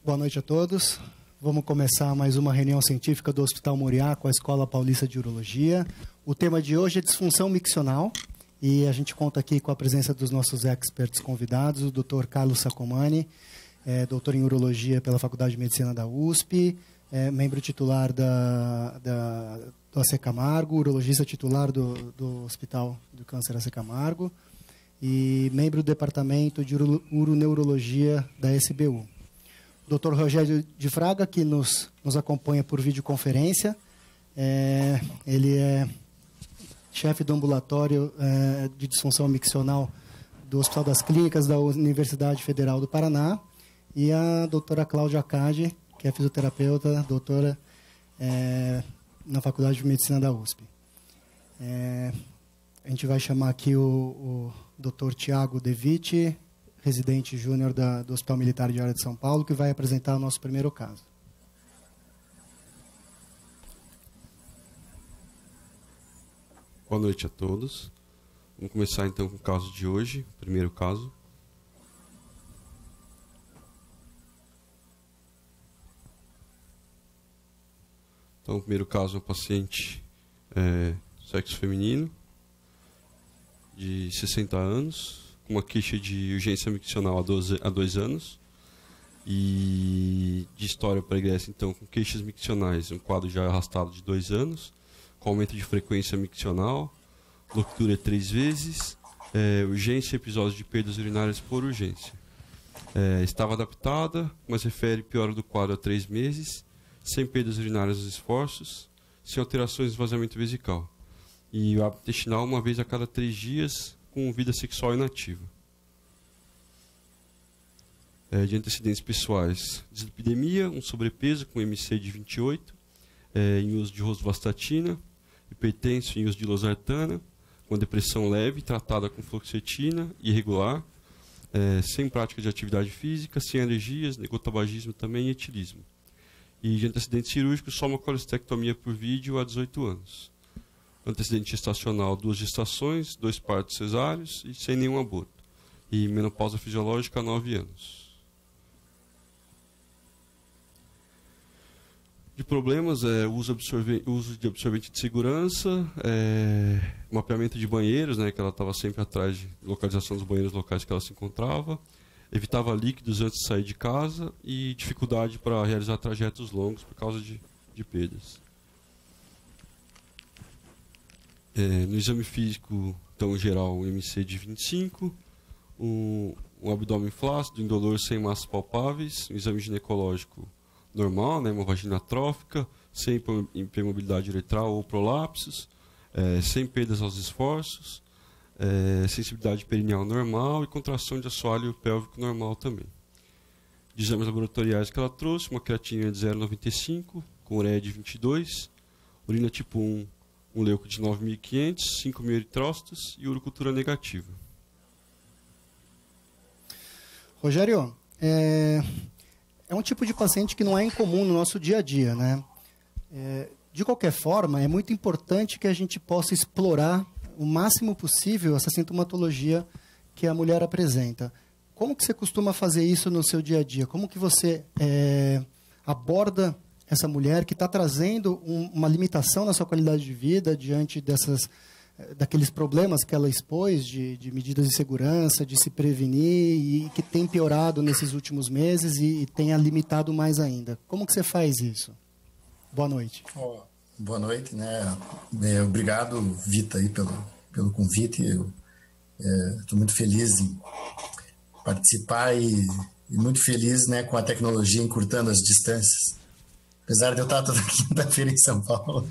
Boa noite a todos. Vamos começar mais uma reunião científica do Hospital Moriá com a Escola Paulista de Urologia. O tema de hoje é disfunção miccional e a gente conta aqui com a presença dos nossos experts convidados, o Dr. Carlos Sacomani, doutor em Urologia pela Faculdade de Medicina da USP, membro titular do AC Camargo, urologista titular do Hospital do Câncer AC Camargo e membro do Departamento de Uroneurologia da SBU. Dr. Rogério de Fraga, que nos acompanha por videoconferência. Ele é chefe do ambulatório de disfunção miccional do Hospital das Clínicas da Universidade Federal do Paraná. E a doutora Cláudia Cade, que é fisioterapeuta, doutora na Faculdade de Medicina da USP. A gente vai chamar aqui o Dr. Tiago Devitt, residente júnior do Hospital Militar de Área de São Paulo, que vai apresentar o nosso primeiro caso. Boa noite a todos. Vamos começar então com o caso de hoje, o primeiro caso. Então, o primeiro caso é um paciente sexo feminino, de 60 anos, com uma queixa de urgência miccional há 2 anos e de história pregressa, então, com queixas miccionais, um quadro já arrastado de 2 anos, com aumento de frequência miccional, ruptura 3 vezes, urgência e episódios de perdas urinárias por urgência. Estava adaptada, mas refere piora do quadro há 3 meses, sem perdas urinárias nos esforços, sem alterações no esvaziamento vesical. E o hábito intestinal uma vez a cada 3 dias, com vida sexual inativa. De antecedentes pessoais, dislipidemia, um sobrepeso com MC de 28, em uso de rosuvastatina, hipertenso em uso de losartana, com depressão leve, tratada com fluoxetina, irregular, sem prática de atividade física, sem alergias, negotabagismo também e etilismo. E de antecedentes cirúrgicos, só uma colestectomia por vídeo há 18 anos. Antecedente gestacional, 2 gestações, 2 partos cesáreos e sem nenhum aborto. E menopausa fisiológica há 9 anos. De problemas, uso de absorvente de segurança, mapeamento de banheiros, que ela estava sempre atrás de localização dos banheiros locais que ela se encontrava, evitava líquidos antes de sair de casa e dificuldade para realizar trajetos longos por causa de perdas. No exame físico, então, geral, um MC de 25, um abdômen flácido, indolor, sem massas palpáveis, um exame ginecológico normal, uma vagina atrófica, sem hipermobilidade uretral ou prolapsos, sem perdas aos esforços, sensibilidade perineal normal e contração de assoalho pélvico normal também. De exames laboratoriais que ela trouxe, uma creatinina de 0,95, com ureia de 22, urina tipo 1, um leuco de 9.500, 5.000 eritrócitos e urocultura negativa. Rogério, é um tipo de paciente que não é incomum no nosso dia a dia, né? De qualquer forma, é muito importante que a gente possa explorar o máximo possível essa sintomatologia que a mulher apresenta. Como que você costuma fazer isso no seu dia a dia? Como que você aborda essa mulher que está trazendo uma limitação na sua qualidade de vida diante daqueles problemas que ela expôs de medidas de segurança, de se prevenir e que tem piorado nesses últimos meses e tenha limitado mais ainda? Como que você faz isso? Boa noite. Boa noite, obrigado, Vita, aí pelo convite. Eu estou muito feliz em participar e muito feliz, com a tecnologia encurtando as distâncias. Apesar de eu estar toda quinta-feira em São Paulo,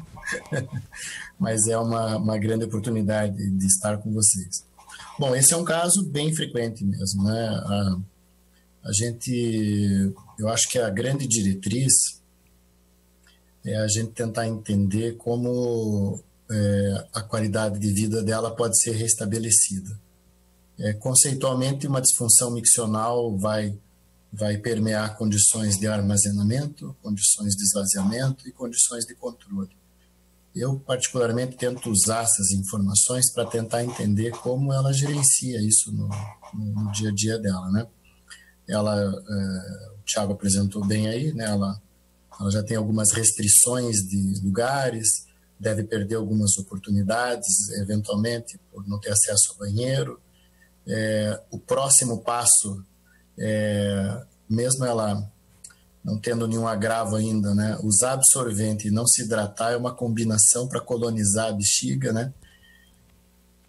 mas é uma grande oportunidade de estar com vocês. Bom, esse é um caso bem frequente mesmo, eu acho que a grande diretriz é a gente tentar entender como a qualidade de vida dela pode ser restabelecida. Conceitualmente, uma disfunção miccional vai permear condições de armazenamento, condições de esvaziamento e condições de controle. Eu, particularmente, tento usar essas informações para tentar entender como ela gerencia isso no dia a dia dela, o Thiago apresentou bem aí, né? Ela já tem algumas restrições de lugares, deve perder algumas oportunidades, eventualmente, por não ter acesso ao banheiro. O próximo passo, mesmo ela não tendo nenhum agravo ainda, né? Usar absorvente e não se hidratar é uma combinação para colonizar a bexiga, né?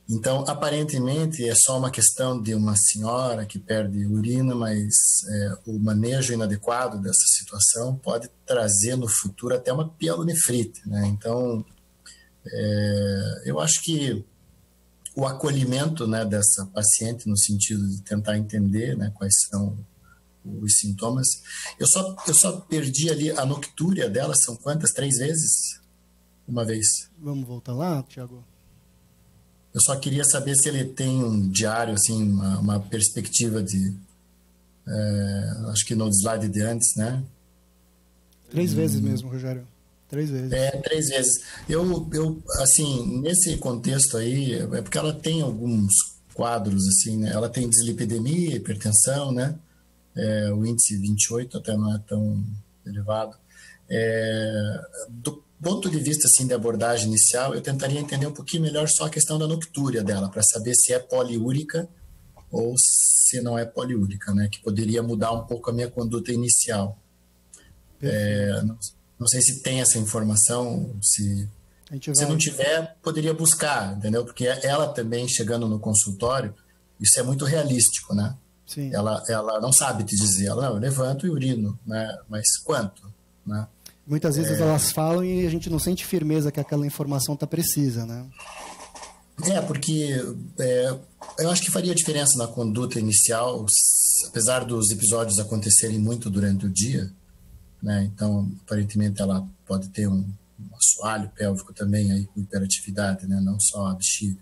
Então, aparentemente, é só uma questão de uma senhora que perde urina, mas o manejo inadequado dessa situação pode trazer no futuro até uma pielonefrite, né? Então, eu acho que o acolhimento, né, dessa paciente, no sentido de tentar entender, né, quais são os sintomas. Eu só perdi ali a noctúria dela, são quantas? 3 vezes? Uma vez. Vamos voltar lá, Thiago? Eu só queria saber se ele tem um diário, assim, uma perspectiva de... acho que no slide de antes, né? 3 vezes mesmo, Rogério. 3 vezes. 3 vezes. Eu, assim, nesse contexto aí, é porque ela tem alguns quadros, assim, né? Ela tem dislipidemia, hipertensão, né? O índice 28 até não é tão elevado. Do ponto de vista assim, de abordagem inicial, eu tentaria entender um pouquinho melhor só a questão da noctúria dela, para saber se é poliúrica ou se não é poliúrica, né? Que poderia mudar um pouco a minha conduta inicial. Não sei se tem essa informação, se não tiver, poderia buscar, entendeu? Porque ela também, chegando no consultório, isso é muito realístico, né? Sim. Ela não sabe te dizer, eu levanto e urino, né? Mas quanto, né? Muitas vezes elas falam e a gente não sente firmeza que aquela informação está precisa, né? Porque eu acho que faria diferença na conduta inicial, apesar dos episódios acontecerem muito durante o dia, né? Então, aparentemente, ela pode ter um assoalho pélvico também aí com hiperatividade, né? Não só a bexiga.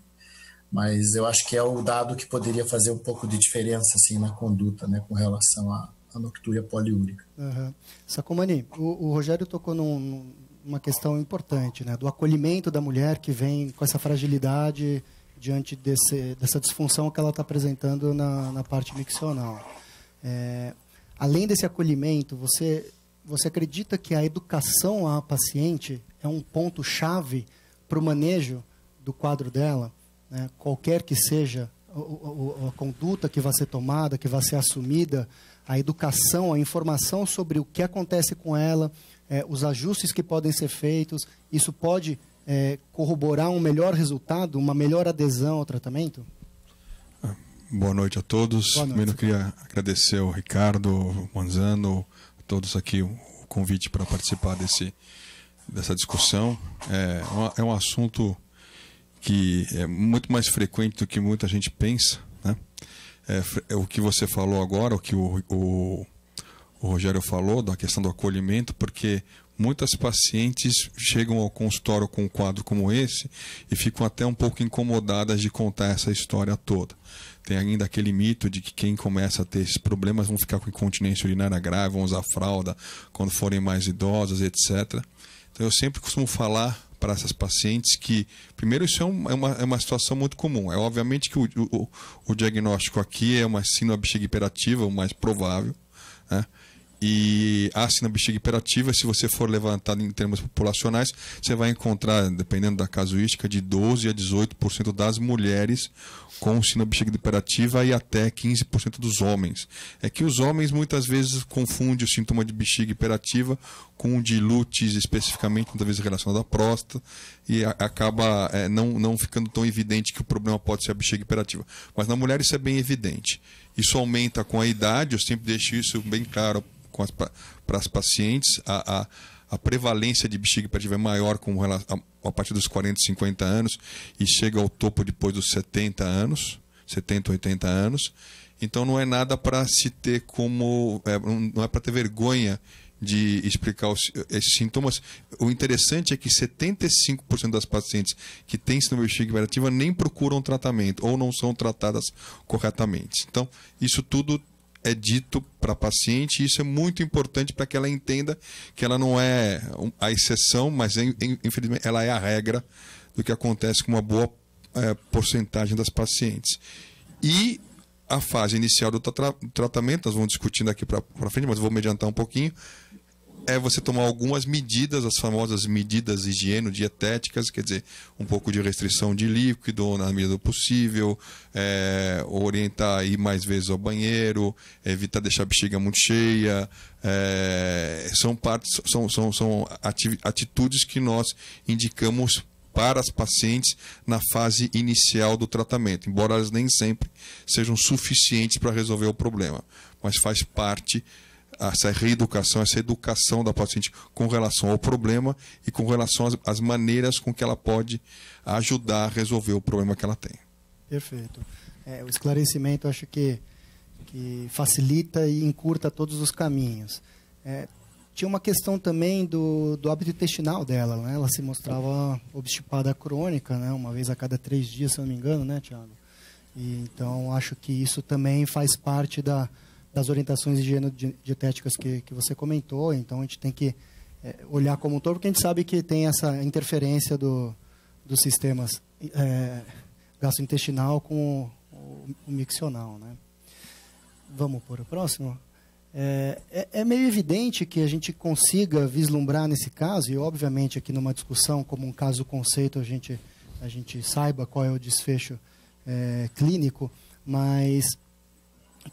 Mas eu acho que é o dado que poderia fazer um pouco de diferença assim, na conduta, né? Com relação à noctúria poliúrica. Uhum. Sacomani, o Rogério tocou numa questão importante, né? Do acolhimento da mulher que vem com essa fragilidade diante dessa disfunção que ela está apresentando na parte miccional. Além desse acolhimento, você acredita que a educação à paciente é um ponto-chave para o manejo do quadro dela? Né? Qualquer que seja a conduta que vai ser tomada, que vai ser assumida, a educação, a informação sobre o que acontece com ela, os ajustes que podem ser feitos, isso pode corroborar um melhor resultado, uma melhor adesão ao tratamento? Boa noite a todos. Boa noite. Primeiro eu queria agradecer ao Ricardo, ao Manzano, a todos aqui o convite para participar dessa discussão. É um assunto que é muito mais frequente do que muita gente pensa, né? O que você falou agora, o que o Rogério falou, da questão do acolhimento, porque muitas pacientes chegam ao consultório com um quadro como esse e ficam até um pouco incomodadas de contar essa história toda. Tem ainda aquele mito de que quem começa a ter esses problemas vão ficar com incontinência urinária grave, vão usar fralda quando forem mais idosas, etc. Então eu sempre costumo falar para essas pacientes que, primeiro, isso é uma situação muito comum. Obviamente que o diagnóstico aqui é uma síndrome da bexiga hiperativa, o mais provável, né? E a síndrome da bexiga hiperativa, se você for levantado em termos populacionais, você vai encontrar, dependendo da casuística, de 12% a 18% das mulheres com síndrome da bexiga hiperativa e até 15% dos homens. É que os homens muitas vezes confundem o sintoma de bexiga hiperativa com o de lutes, especificamente, muitas vezes relacionado à próstata, e acaba não ficando tão evidente que o problema pode ser a bexiga hiperativa. Mas na mulher isso é bem evidente. Isso aumenta com a idade, eu sempre deixo isso bem claro para as pacientes. A prevalência de bexiga hiperativa é maior a partir dos 40, 50 anos e chega ao topo depois dos 70 anos, 70, 80 anos. Então não é nada para se ter como... não é para ter vergonha de explicar esses sintomas. O interessante é que 75% das pacientes que têm síndrome de bexiga hiperativa nem procuram tratamento ou não são tratadas corretamente. Então, isso tudo é dito para a paciente, e isso é muito importante para que ela entenda que ela não é a exceção, mas infelizmente ela é a regra do que acontece com uma boa porcentagem das pacientes. E a fase inicial do tratamento, nós vamos discutindo aqui para frente, mas vou me adiantar um pouquinho, é você tomar algumas medidas, as famosas medidas higieno-dietéticas, quer dizer, um pouco de restrição de líquido na medida do possível, orientar a ir mais vezes ao banheiro, evitar deixar a bexiga muito cheia, são atitudes que nós indicamos para as pacientes na fase inicial do tratamento, embora elas nem sempre sejam suficientes para resolver o problema, mas faz parte essa reeducação, essa educação da paciente com relação ao problema e com relação às maneiras com que ela pode ajudar a resolver o problema que ela tem. Perfeito. O esclarecimento acho que facilita e encurta todos os caminhos. Tinha uma questão também do hábito intestinal dela, né? Ela se mostrava obstipada crônica, né? Uma vez a cada 3 dias, se eu não me engano, né, Tiago? Então, acho que isso também faz parte das orientações higieno-dietéticas que você comentou. Então, a gente tem que olhar como um todo, porque a gente sabe que tem essa interferência dos sistemas gastrointestinal com o miccional, né? Vamos para o próximo? É meio evidente que a gente consiga vislumbrar nesse caso, e obviamente aqui numa discussão como um caso-conceito a gente saiba qual é o desfecho clínico, mas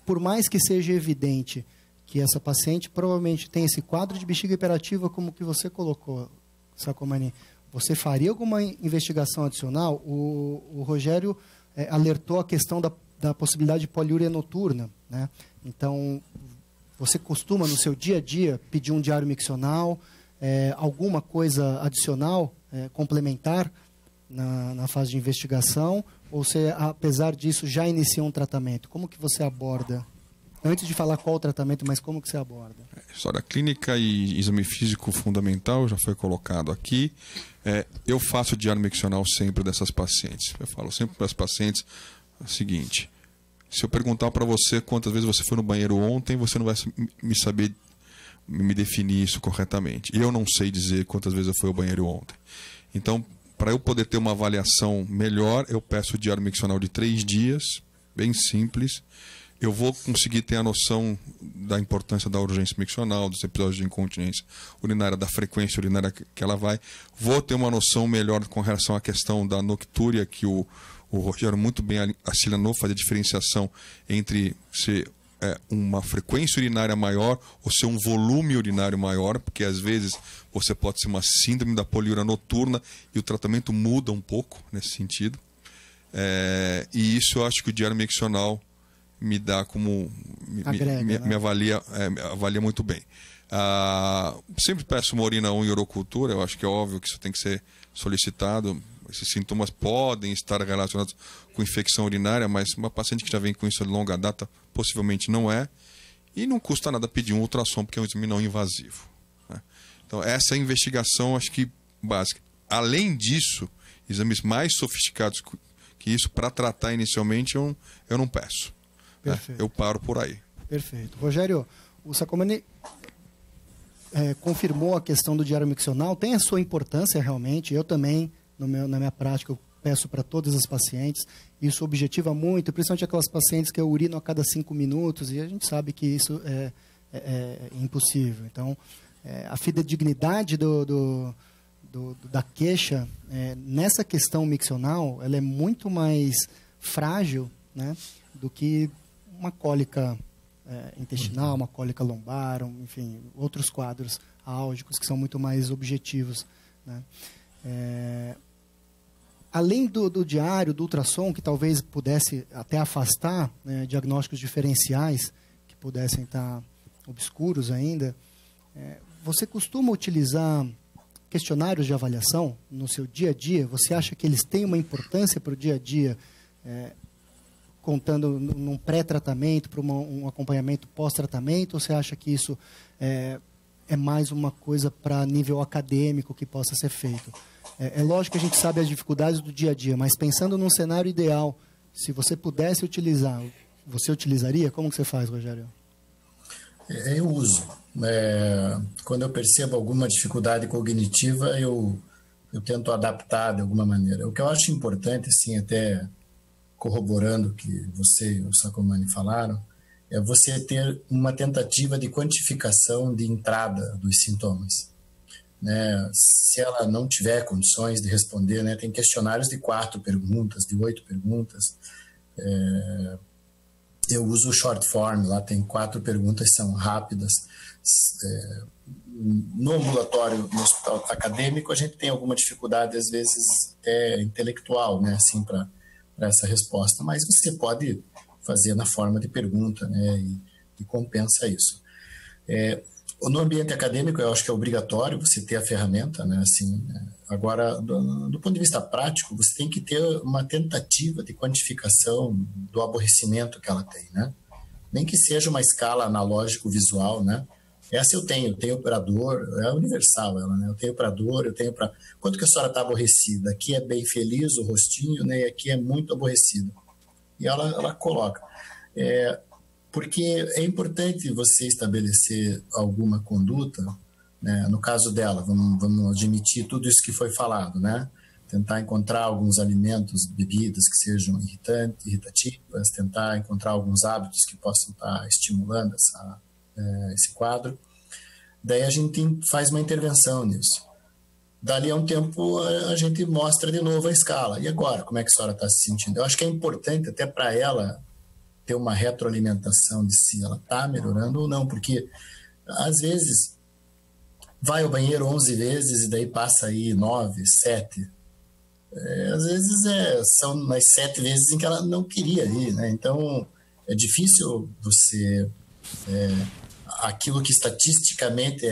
por mais que seja evidente que essa paciente provavelmente tem esse quadro de bexiga hiperativa como que você colocou, Sacomani, você faria alguma investigação adicional? O Rogério alertou a questão da possibilidade de poliúria noturna, né? Então, você costuma, no seu dia a dia, pedir um diário miccional, alguma coisa adicional, complementar, na fase de investigação? Ou você, apesar disso, já inicia um tratamento? Como que você aborda? Antes de falar qual o tratamento, mas como que você aborda? História clínica e exame físico fundamental já foi colocado aqui. Eu faço diário miccional sempre dessas pacientes. Eu falo sempre para as pacientes o seguinte: se eu perguntar para você quantas vezes você foi no banheiro ontem, você não vai saber me definir isso corretamente. E eu não sei dizer quantas vezes eu fui ao banheiro ontem. Então, para eu poder ter uma avaliação melhor, eu peço o diário miccional de 3 dias, bem simples. Eu vou conseguir ter a noção da importância da urgência miccional, dos episódios de incontinência urinária, da frequência urinária que ela vai. Vou ter uma noção melhor com relação à questão da noctúria, que o Rogério muito bem assinanou, fazer a diferenciação entre ser uma frequência urinária maior ou ser um volume urinário maior, porque às vezes você pode ser uma síndrome da poliúria noturna e o tratamento muda um pouco nesse sentido. E isso eu acho que o diário miccional me dá como... me avalia muito bem. Sempre peço uma urina 1 e urocultura, eu acho que é óbvio que isso tem que ser solicitado. Esses sintomas podem estar relacionados com infecção urinária, mas uma paciente que já vem com isso de longa data possivelmente não é. E não custa nada pedir um ultrassom, porque é um exame não invasivo, né? Então, essa investigação, acho que básica. Além disso, exames mais sofisticados que isso, para tratar inicialmente, eu não peço. Eu paro por aí. Perfeito. Rogério, o Sacomani confirmou a questão do diário miccional, tem a sua importância realmente. Eu também, na minha prática, eu peço para todas as pacientes. Isso objetiva muito, principalmente aquelas pacientes que eu urino a cada 5 minutos, e a gente sabe que isso é impossível. Então, a fidedignidade da queixa, nessa questão miccional, ela é muito mais frágil, né, do que uma cólica intestinal, uma cólica lombar, enfim, outros quadros álgicos que são muito mais objetivos, né? Além do diário, do ultrassom, que talvez pudesse até afastar, né, diagnósticos diferenciais que pudessem estar obscuros ainda, você costuma utilizar questionários de avaliação no seu dia a dia? Você acha que eles têm uma importância para o dia a dia, contando num pré-tratamento, para um acompanhamento pós-tratamento, ou você acha que isso é mais uma coisa para nível acadêmico que possa ser feito? É lógico que a gente sabe as dificuldades do dia a dia, mas pensando num cenário ideal, se você pudesse utilizar, você utilizaria? Como que você faz, Rogério? Eu uso. Quando eu percebo alguma dificuldade cognitiva, eu tento adaptar de alguma maneira. O que eu acho importante, assim, até corroborando o que você e o Sacomani falaram, é você ter uma tentativa de quantificação de entrada dos sintomas. Né? Se ela não tiver condições de responder, né? Tem questionários de 4 perguntas, de 8 perguntas. Eu uso o short form, lá tem 4 perguntas, são rápidas. No ambulatório, no hospital acadêmico, a gente tem alguma dificuldade, às vezes, até intelectual, né? Assim, para essa resposta, mas você pode fazer na forma de pergunta, né? E compensa isso. No ambiente acadêmico, eu acho que é obrigatório você ter a ferramenta, né? Assim, agora, do ponto de vista prático, você tem que ter uma tentativa de quantificação do aborrecimento que ela tem, né? Nem que seja uma escala analógico-visual, né? Essa eu tenho operador, é universal ela, né? Eu tenho operador, eu tenho para quanto que a senhora está aborrecida? Aqui é bem feliz o rostinho, né? E aqui é muito aborrecida. E ela coloca. Porque é importante você estabelecer alguma conduta, né? No caso dela, vamos admitir tudo isso que foi falado, né? Tentar encontrar alguns alimentos, bebidas que sejam irritativas, tentar encontrar alguns hábitos que possam estar estimulando esse quadro. Daí a gente faz uma intervenção nisso. Dali a um tempo a gente mostra de novo a escala. E agora, como é que a senhora está se sentindo? Eu acho que é importante até para ela ter uma retroalimentação de se ela está melhorando ou não, porque às vezes vai ao banheiro 11 vezes e daí passa aí 9, 7. Às vezes são nas 7 vezes em que ela não queria ir, né? Então é difícil você... aquilo que estatisticamente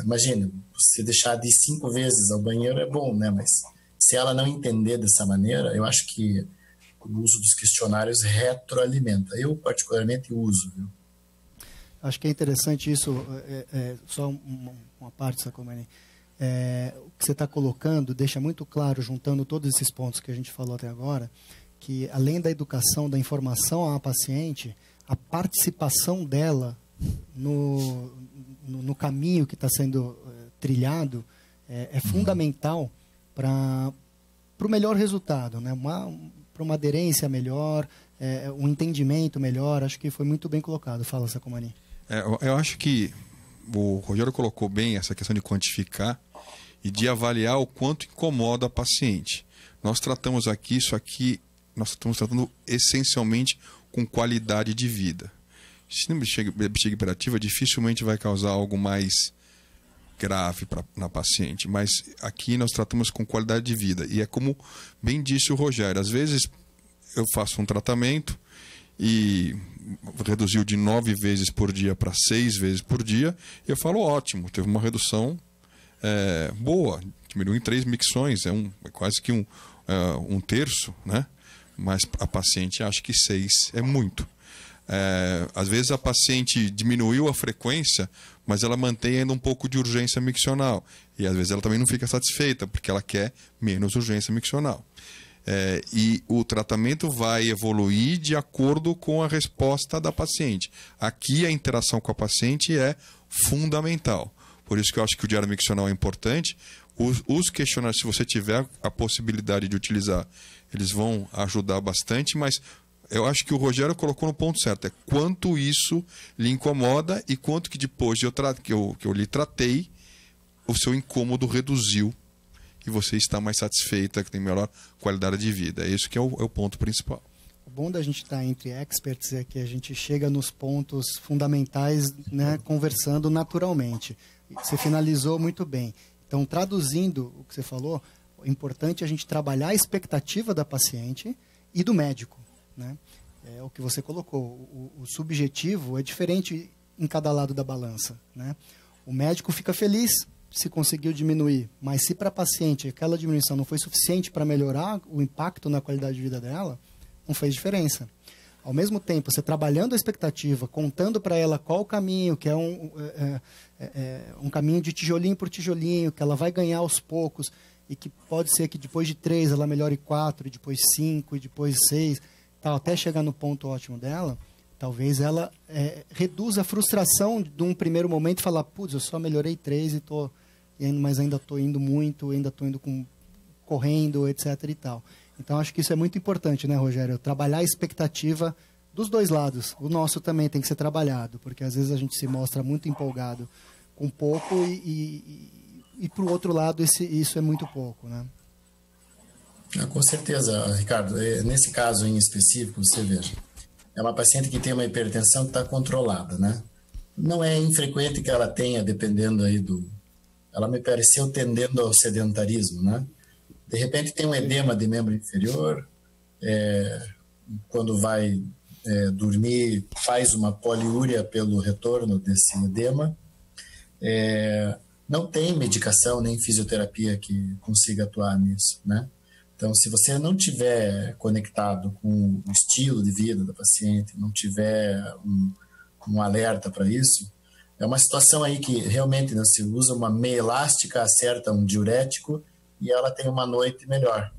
imagina, você deixar de ir 5 vezes ao banheiro é bom, né? Mas se ela não entender dessa maneira, eu acho que o uso dos questionários retroalimenta. Eu particularmente uso, viu? Acho que é interessante isso, só uma parte, Sacomani. O que você está colocando deixa muito claro, juntando todos esses pontos que a gente falou até agora, que além da educação, da informação à paciente, a participação dela no caminho que está sendo trilhado é fundamental para o melhor resultado, né? Para uma aderência melhor, um entendimento melhor. Acho que foi muito bem colocado. Fala, Sacomani. Eu acho que o Rogério colocou bem essa questão de quantificar e de avaliar o quanto incomoda a paciente. Nós tratamos aqui, nós estamos tratando essencialmente com qualidade de vida. Síndrome de bexiga hiperativa dificilmente vai causar algo mais grave na paciente, mas aqui nós tratamos com qualidade de vida. E é como bem disse o Rogério, às vezes eu faço um tratamento e reduziu de 9 vezes por dia para 6 vezes por dia, e eu falo, ótimo, teve uma redução boa, diminuiu em 3 micções, é quase que um terço, né? Mas a paciente acha que 6 é muito. Às vezes a paciente diminuiu a frequência, mas ela mantém ainda um pouco de urgência miccional. E às vezes ela também não fica satisfeita, porque ela quer menos urgência miccional. E o tratamento vai evoluir de acordo com a resposta da paciente. Aqui a interação com a paciente é fundamental. Por isso que eu acho que o diário miccional é importante. Os questionários, se você tiver a possibilidade de utilizar, eles vão ajudar bastante, mas eu acho que o Rogério colocou no ponto certo. É quanto isso lhe incomoda e quanto que depois que eu lhe tratei, o seu incômodo reduziu e você está mais satisfeita, que tem melhor qualidade de vida. É isso que é o ponto principal. O bom da gente estar entre experts é que a gente chega nos pontos fundamentais, né, conversando naturalmente. Você finalizou muito bem. Então, traduzindo o que você falou, é importante a gente trabalhar a expectativa da paciente e do médico, né? É o que você colocou. O subjetivo é diferente em cada lado da balança, né? O médico fica feliz se conseguiu diminuir, mas se para a paciente aquela diminuição não foi suficiente para melhorar o impacto na qualidade de vida dela, não fez diferença. Ao mesmo tempo, você trabalhando a expectativa, contando para ela qual o caminho, que é um caminho de tijolinho por tijolinho, que ela vai ganhar aos poucos, e que pode ser que depois de 3 ela melhore 4, e depois 5, e depois 6, tal, até chegar no ponto ótimo dela, talvez ela reduza a frustração de um primeiro momento e falar, putz, eu só melhorei 3 mas ainda estou indo muito, ainda estou indo correndo, etc. e tal. Então, acho que isso é muito importante, né, Rogério? Trabalhar a expectativa dos dois lados. O nosso também tem que ser trabalhado, porque às vezes a gente se mostra muito empolgado com pouco e para o outro lado isso é muito pouco, né? Com certeza, Ricardo. Nesse caso em específico, você veja, é uma paciente que tem uma hipertensão que está controlada, né? Não é infrequente que ela tenha, dependendo aí ela me pareceu tendendo ao sedentarismo, né? De repente tem um edema de membro inferior, quando vai dormir faz uma poliúria pelo retorno desse edema. Não tem medicação nem fisioterapia que consiga atuar nisso, né? Então, se você não tiver conectado com o estilo de vida da paciente, não tiver um alerta para isso, é uma situação aí que realmente, né, se usa uma meia elástica, acerta um diurético e ela tem uma noite melhor,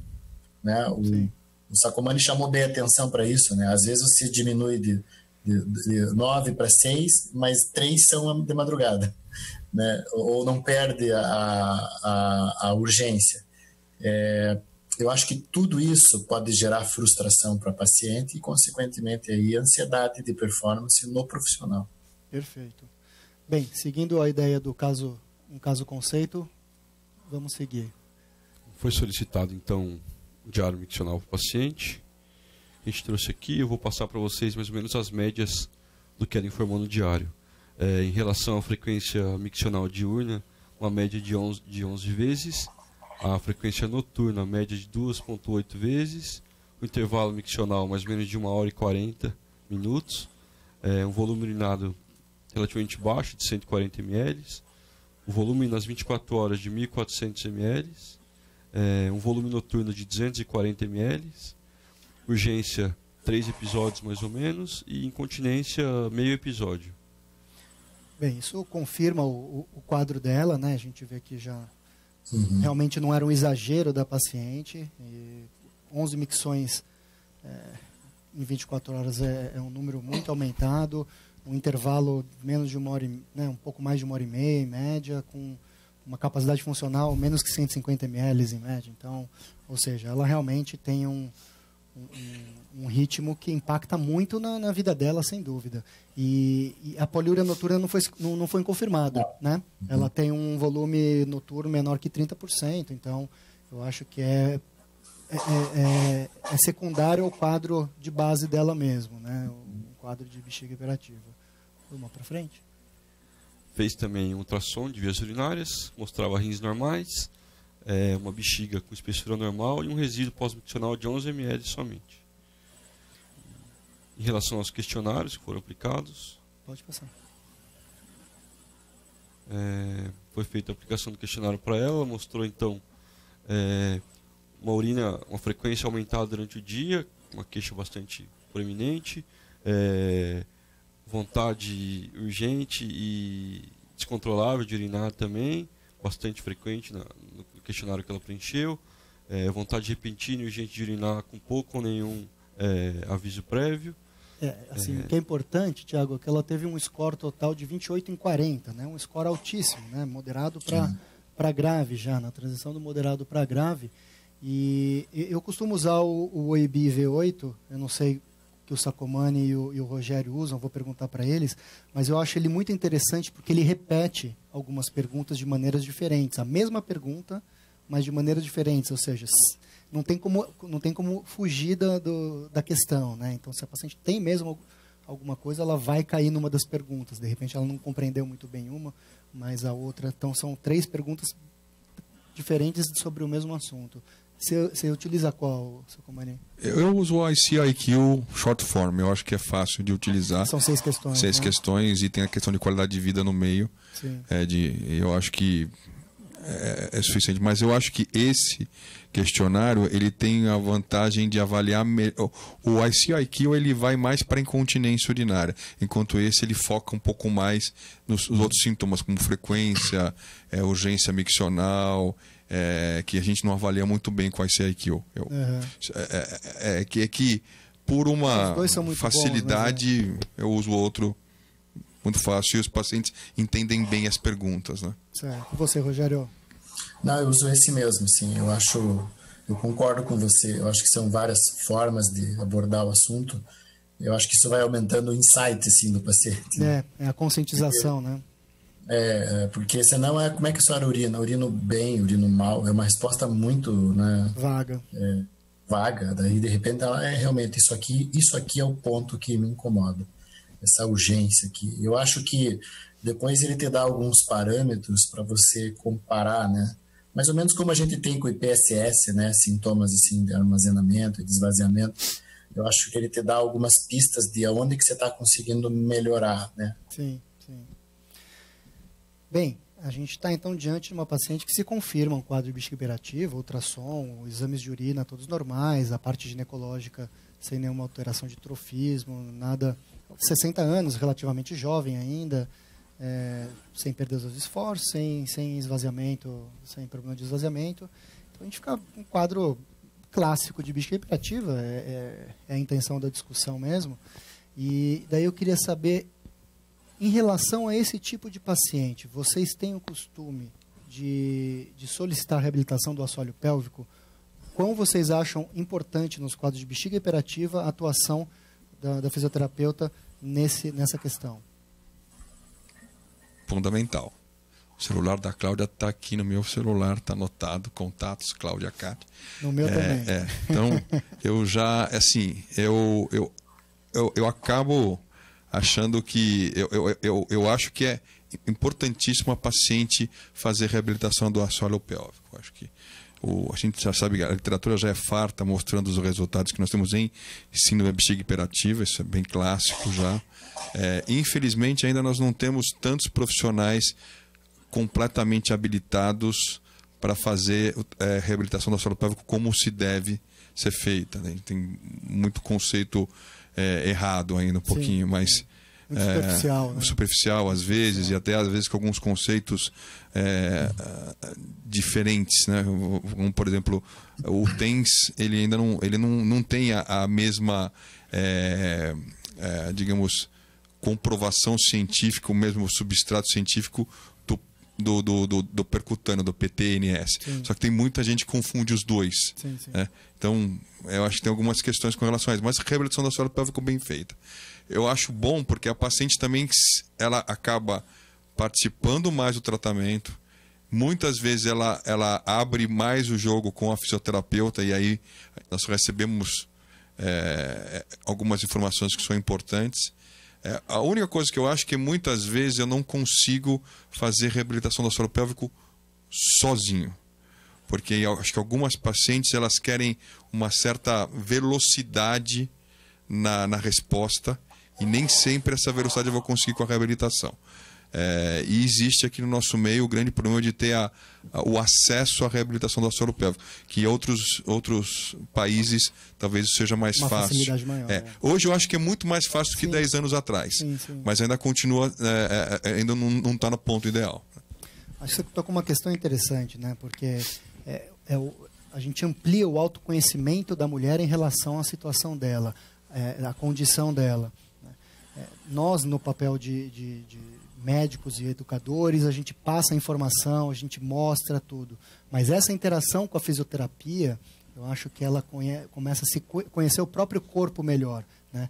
né? O Sacomani chamou bem a atenção para isso, né? Às vezes você diminui de 9 para 6, mas 3 são de madrugada, né? Ou não perde a urgência. Eu acho que tudo isso pode gerar frustração para a paciente e, consequentemente, aí, ansiedade de performance no profissional. Perfeito. Bem, seguindo a ideia do caso conceito, vamos seguir. Foi solicitado, então, o diário miccional para o paciente. A gente trouxe aqui, eu vou passar para vocês mais ou menos as médias do que ela informou no diário. Em relação à frequência miccional diurna, uma média de 11 vezes. A frequência noturna, média de 2,8 vezes. O intervalo miccional, mais ou menos de 1 hora e 40 minutos. Um volume urinado relativamente baixo, de 140 ml. O volume nas 24 horas, de 1.400 ml. Um volume noturno de 240 ml. Urgência, 3 episódios mais ou menos. E incontinência, meio episódio. Bem, isso confirma o quadro dela, né? A gente vê que já... Realmente não era um exagero da paciente. 11 micções em 24 horas é um número muito aumentado. Um intervalo menos de 1 hora, né, um pouco mais de 1 hora e meia, em média, com uma capacidade funcional menos que 150 ml em média. Então, ou seja, ela realmente tem um ritmo que impacta muito na vida dela, sem dúvida. E a poliúria noturna não foi confirmada, né? Ela tem um volume noturno menor que 30%, então eu acho que é secundário ao quadro de base dela mesmo, né? O quadro de bexiga hiperativa. Vamos para frente. Fez também um ultrassom de vias urinárias, mostrava rins normais, uma bexiga com espessura normal e um resíduo pós-miccional de 11 ml somente. Em relação aos questionários que foram aplicados... Pode passar. Foi feita a aplicação do questionário para ela, mostrou então uma frequência aumentada durante o dia, uma queixa bastante proeminente, vontade urgente e descontrolável de urinar também, bastante frequente no questionário que ela preencheu, vontade repentina e urgente de urinar com pouco ou nenhum aviso prévio. O que é importante, Tiago, é que ela teve um score total de 28 em 40, né? Um score altíssimo, né? Moderado para grave já, na transição do moderado para grave. E eu costumo usar o OIB V8, eu não sei que o Sacomani e o Rogério usam, vou perguntar para eles, mas eu acho ele muito interessante porque ele repete algumas perguntas de maneiras diferentes. A mesma pergunta, mas de maneiras diferentes, ou seja, não tem como fugir da questão, né? Então, se a paciente tem mesmo alguma coisa, ela vai cair numa das perguntas. De repente, ela não compreendeu muito bem uma, mas a outra. Então, são 3 perguntas diferentes sobre o mesmo assunto. Você utiliza qual, Sacomani? Eu uso o ICIQ Short Form. Eu acho que é fácil de utilizar. São 6 questões. 6 questões e tem a questão de qualidade de vida no meio. Sim. Eu acho que é suficiente, mas eu acho que esse questionário ele tem a vantagem de avaliar o ICIQ, ele vai mais para incontinência urinária, enquanto esse ele foca um pouco mais nos outros sintomas como frequência, urgência miccional, que a gente não avalia muito bem com o ICIQ. Que por uma facilidade bons, eu uso o outro muito fácil e os pacientes entendem bem as perguntas, né? Certo. E você, Rogério? Não, eu uso esse mesmo, sim. Eu eu concordo com você. Eu acho que são várias formas de abordar o assunto. Eu acho que isso vai aumentando o insight, assim, do paciente. Né? É a conscientização, né? Porque senão como é que a senhora urina? Urino bem, urino mal? É uma resposta muito, né, vaga. Vaga. Daí, de repente, ela realmente isso aqui é o ponto que me incomoda. Essa urgência aqui. Eu acho que depois ele te dá alguns parâmetros para você comparar, né? Mais ou menos como a gente tem com o IPSS, né? Sintomas assim de armazenamento e de esvaziamento. Eu acho que ele te dá algumas pistas de onde que você está conseguindo melhorar, né? Sim, sim. Bem, a gente está então diante de uma paciente que se confirma um quadro de bexiga hiperativa, ultrassom, exames de urina todos normais, a parte ginecológica sem nenhuma alteração de trofismo, nada. 60 anos, relativamente jovem ainda, sem perder os esforços, sem esvaziamento, sem problema de esvaziamento. Então a gente fica um quadro clássico de bexiga hiperativa, é a intenção da discussão mesmo. E daí eu queria saber, em relação a esse tipo de paciente, vocês têm o costume de solicitar a reabilitação do assoalho pélvico? Quão vocês acham importante nos quadros de bexiga hiperativa a atuação da fisioterapeuta nessa questão? Fundamental. O celular da Cláudia está aqui no meu celular, está anotado, contatos, Cláudia Cat. No meu também. Então, eu já, assim, eu acabo achando que, eu acho que é importantíssimo a paciente fazer reabilitação do assoalho pélvico. Eu acho que a gente já sabe, a literatura já é farta mostrando os resultados que nós temos em síndrome de bexiga hiperativa, isso é bem clássico já. Infelizmente, ainda nós não temos tantos profissionais completamente habilitados para fazer reabilitação do assoalho pélvico como se deve ser feita, né? Tem muito conceito errado ainda, um pouquinho, mas superficial, né? Superficial às vezes, e até às vezes com alguns conceitos diferentes, né? Como, por exemplo, o TENS, ele ainda não tem a mesma digamos, comprovação científica, o mesmo substrato científico do percutâneo, do PTNS. Sim. Só que tem muita gente que confunde os dois. Sim, sim. Então, eu acho que tem algumas questões com relação a isso. Mas a reabilitação do assoalho pélvico bem feita. Eu acho bom porque a paciente também ela acaba participando mais do tratamento. Muitas vezes ela abre mais o jogo com a fisioterapeuta e aí nós recebemos algumas informações que são importantes. A única coisa que eu acho que muitas vezes eu não consigo fazer reabilitação do assoalho pélvico sozinho. Porque eu acho que algumas pacientes elas querem uma certa velocidade na resposta e nem sempre essa velocidade eu vou conseguir com a reabilitação. E existe aqui no nosso meio o grande problema de ter o acesso à reabilitação do assoalho pélvico, que em outros países talvez isso seja mais fácil. Facilidade maior, Hoje eu acho que é muito mais fácil do que 10 anos atrás, mas ainda continua, ainda não está no ponto ideal. Acho que você tocou uma questão interessante, né? Porque a gente amplia o autoconhecimento da mulher em relação à situação dela, à condição dela. Nós, no papel de médicos e educadores, a gente passa a informação, a gente mostra tudo. Mas essa interação com a fisioterapia, eu acho que ela começa a se conhecer o próprio corpo melhor, né?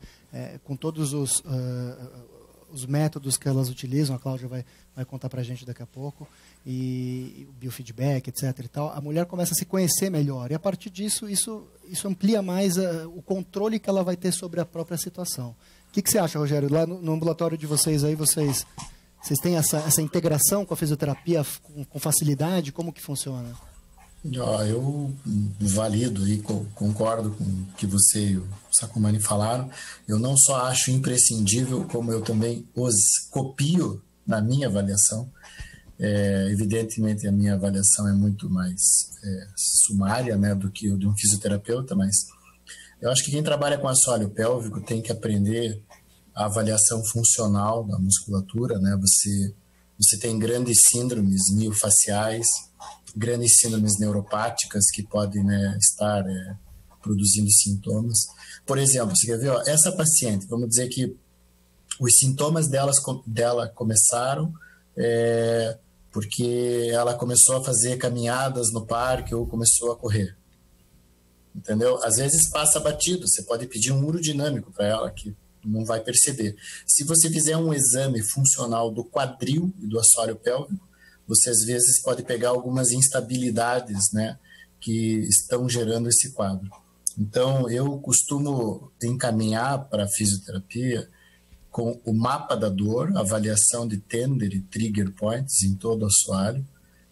Com todos os métodos que elas utilizam, a Cláudia vai contar para a gente daqui a pouco, e o biofeedback, etc. e tal, a mulher começa a se conhecer melhor. E a partir disso, isso amplia mais o controle que ela vai ter sobre a própria situação. O que você acha, Rogério? Lá no ambulatório de vocês, aí vocês têm essa integração com a fisioterapia com facilidade? Como que funciona? Eu valido e concordo com o que você e o Sacomani falaram. Eu não só acho imprescindível, como eu também os copio na minha avaliação. Evidentemente, a minha avaliação é muito mais sumária, né, do que o de um fisioterapeuta, mas eu acho que quem trabalha com assoalho pélvico tem que aprender a avaliação funcional da musculatura, né? Você tem grandes síndromes miofaciais, grandes síndromes neuropáticas que podem, né, estar produzindo sintomas. Por exemplo, você quer ver? Essa paciente, vamos dizer que os sintomas dela começaram porque ela começou a fazer caminhadas no parque ou começou a correr. entendeu? Às vezes passa batido, você pode pedir um urodinâmico para ela, que não vai perceber. Se você fizer um exame funcional do quadril e do assoalho pélvico, você às vezes pode pegar algumas instabilidades, né, que estão gerando esse quadro. Então, eu costumo encaminhar para a fisioterapia com o mapa da dor, avaliação de tender e trigger points em todo o assoalho.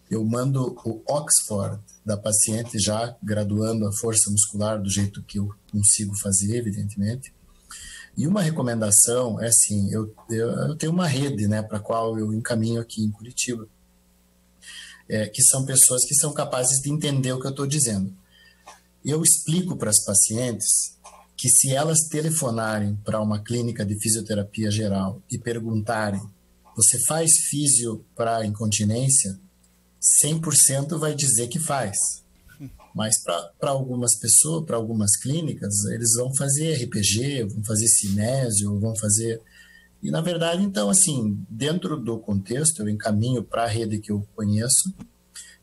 Eu mando o Oxford da paciente já graduando a força muscular do jeito que eu consigo fazer, evidentemente. E uma recomendação é assim, eu tenho uma rede, né, para a qual eu encaminho aqui em Curitiba, que são pessoas que são capazes de entender o que eu estou dizendo. Eu explico para as pacientes que se elas telefonarem para uma clínica de fisioterapia geral e perguntarem, você faz físio para incontinência? 100% vai dizer que faz. Mas para algumas pessoas, para algumas clínicas, eles vão fazer RPG, vão fazer cinésio, vão fazer... E, na verdade, então, assim, dentro do contexto, eu encaminho para a rede que eu conheço,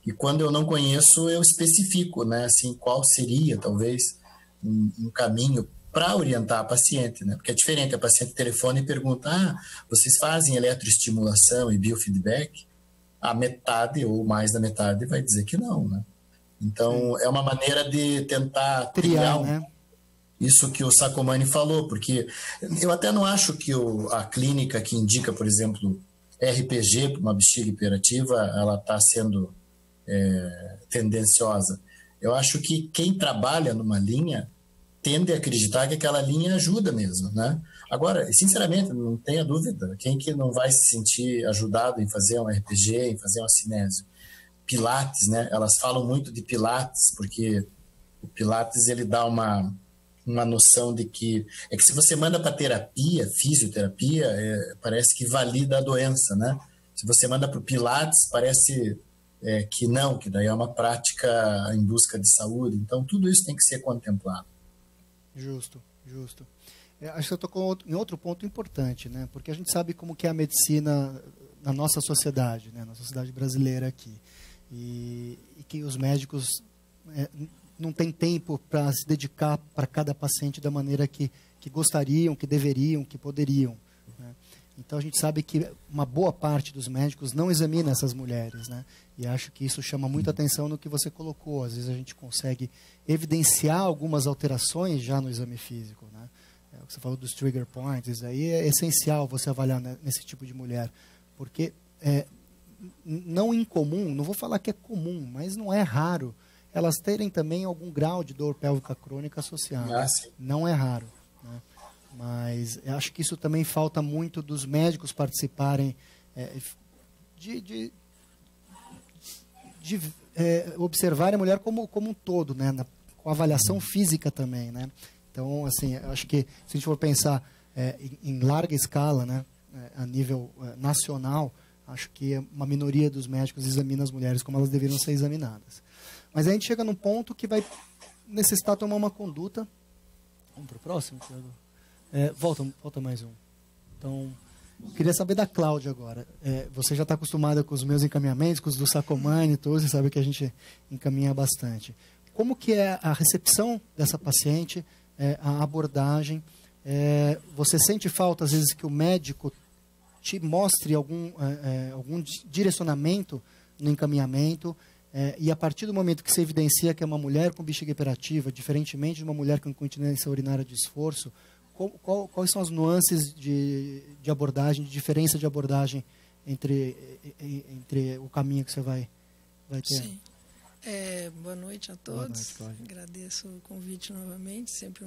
e quando eu não conheço, eu especifico, né, assim, qual seria, talvez, um caminho para orientar a paciente, né? Porque é diferente, a paciente telefona e pergunta, vocês fazem eletroestimulação e biofeedback? A metade ou mais da metade vai dizer que não, né? Então, é uma maneira de tentar triar, né? Isso que o Sacomani falou, porque eu até não acho que a clínica que indica, por exemplo, RPG para uma bexiga hiperativa, ela está sendo tendenciosa. Eu acho que quem trabalha numa linha tende a acreditar que aquela linha ajuda mesmo, né? Agora, sinceramente, não tenha dúvida, quem que não vai se sentir ajudado em fazer um RPG, em fazer uma cinésio? Pilates, né? Elas falam muito de Pilates, porque o Pilates ele dá uma noção de que... É que se você manda para terapia, fisioterapia, parece que valida a doença, né? Se você manda para o Pilates, parece que não, que daí é uma prática em busca de saúde. Então, tudo isso tem que ser contemplado. Justo. Acho que eu tocou em outro ponto importante, né? Porque a gente sabe como que é a medicina na nossa sociedade, né? Na sociedade brasileira aqui. E que os médicos não têm tempo para se dedicar para cada paciente da maneira que gostariam, que deveriam, que poderiam, né? Então a gente sabe que uma boa parte dos médicos não examina essas mulheres, né? E acho que isso chama muita atenção no que você colocou. Às vezes a gente consegue evidenciar algumas alterações já no exame físico, né? O que você falou dos trigger points, isso aí é essencial você avaliar nesse tipo de mulher, porque não incomum, não vou falar que é comum, mas não é raro elas terem também algum grau de dor pélvica crônica associada. Não é raro, né? Mas eu acho que isso também falta muito dos médicos participarem de observarem a mulher como um todo, né? Com avaliação física também, né? Então, assim, eu acho que se a gente for pensar em larga escala, né? A nível nacional, acho que uma minoria dos médicos examina as mulheres como elas deveriam ser examinadas. Mas aí a gente chega num ponto que vai necessitar tomar uma conduta. Vamos para o próximo, Thiago? Volta mais um. Então, queria saber da Cláudia agora. Você já está acostumada com os meus encaminhamentos, com os do Sacomani, todos, você sabe que a gente encaminha bastante. Como que é a recepção dessa paciente, a abordagem? Você sente falta, às vezes, que o médico te mostre algum direcionamento no encaminhamento, e a partir do momento que você evidencia que é uma mulher com bexiga hiperativa, diferentemente de uma mulher com incontinência urinária de esforço, quais são as nuances de abordagem, de diferença de abordagem entre o caminho que você vai ter? Sim. Boa noite a todos. Boa noite, agradeço o convite novamente, sempre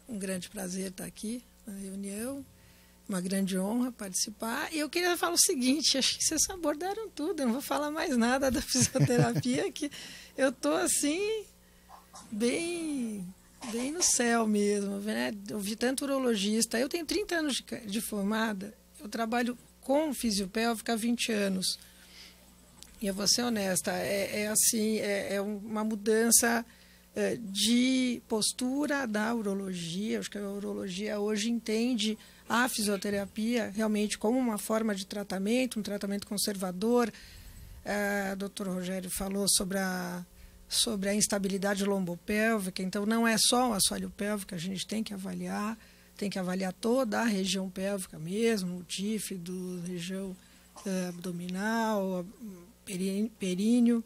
um grande prazer estar aqui na reunião. Uma grande honra participar. E eu queria falar o seguinte, acho que vocês abordaram tudo, eu não vou falar mais nada da fisioterapia, que eu estou assim, bem no céu mesmo, né? Eu vi tanto urologista, eu tenho 30 anos de formada, eu trabalho com fisiopélvica há 20 anos. E eu vou ser honesta, é uma mudança de postura da urologia. Acho que a urologia hoje entende a fisioterapia realmente como uma forma de tratamento, um tratamento conservador. O Dr. Rogério falou sobre sobre a instabilidade lombopélvica. Então, não é só o assoalho pélvico, a gente tem que avaliar toda a região pélvica mesmo, o tífido, região abdominal, períneo.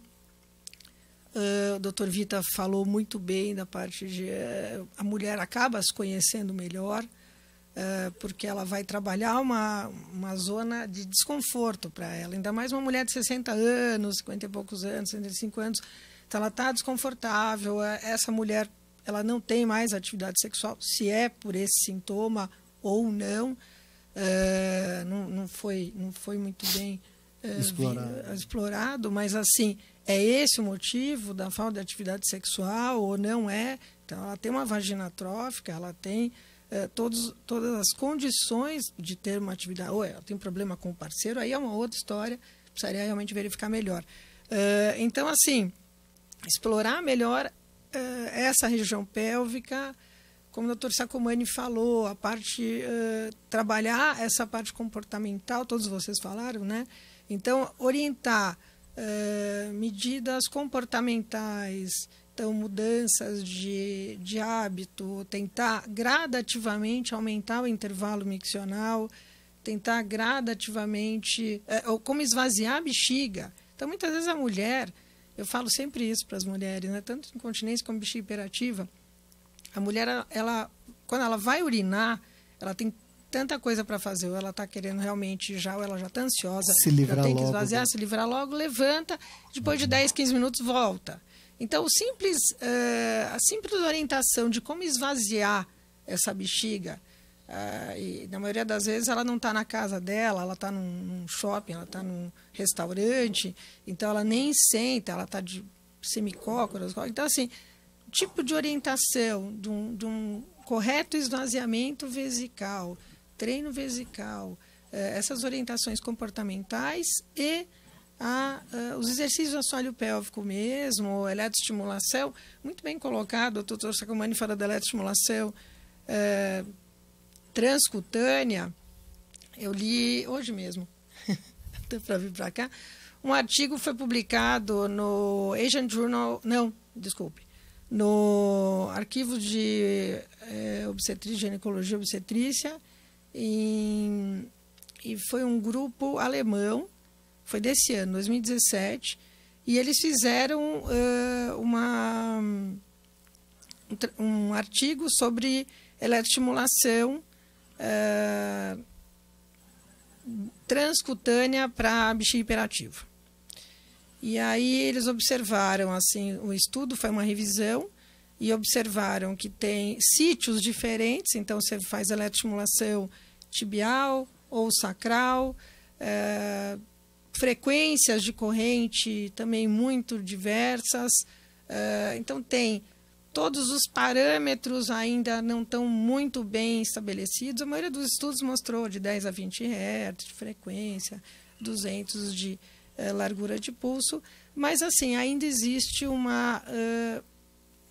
O Dr. Vita falou muito bem da parte de... a mulher acaba se conhecendo melhor, porque ela vai trabalhar uma zona de desconforto para ela. Ainda mais uma mulher de 60 anos, 50 e poucos anos, 65 anos. Então, ela está desconfortável. Essa mulher, ela não tem mais atividade sexual, se é por esse sintoma ou não. Não foi muito bem explorado, mas assim, é esse o motivo da falta de atividade sexual ou não é? Então, ela tem uma vagina atrófica, ela tem todas as condições de ter uma atividade, ou ela tem problema com o parceiro, aí é uma outra história, precisaria realmente verificar melhor. Então, assim, explorar melhor essa região pélvica, como o Dr. Sacomani falou, a parte, trabalhar essa parte comportamental, todos vocês falaram, né? Então, orientar medidas comportamentais, então, mudanças de hábito, tentar gradativamente aumentar o intervalo miccional, tentar gradativamente, ou como esvaziar a bexiga. Então, muitas vezes a mulher, eu falo sempre isso para as mulheres, né? Tanto incontinência como bexiga hiperativa, a mulher, quando ela vai urinar, ela tem tanta coisa para fazer, ou ela está querendo realmente já, ou ela já está ansiosa, se livrar já tem que logo, esvaziar, se livrar logo, levanta, depois de 10, 15 minutos volta. Então, a simples orientação de como esvaziar essa bexiga, e na maioria das vezes ela não está na casa dela, ela está num shopping, ela está num restaurante, então ela nem senta, ela está de semicócoras. Então, assim, tipo de orientação de um correto esvaziamento vesical, treino vesical, essas orientações comportamentais e os exercícios do assoalho pélvico mesmo, eletroestimulação, muito bem colocado, o doutor Sacomani fala da eletroestimulação transcutânea. Eu li hoje mesmo, até para vir para cá, um artigo foi publicado no Asian Journal, no Arquivo de Obstetrícia, Ginecologia e Obstetrícia, e foi um grupo alemão, foi desse ano, 2017, e eles fizeram um artigo sobre eletroestimulação transcutânea para bexiga hiperativa. E aí eles observaram, assim, o estudo foi uma revisão, e observaram que tem sítios diferentes, então você faz eletroestimulação tibial ou sacral, frequências de corrente também muito diversas, então tem todos os parâmetros ainda não estão muito bem estabelecidos. A maioria dos estudos mostrou de 10 a 20 Hz de frequência, 200 de largura de pulso, mas assim, ainda existe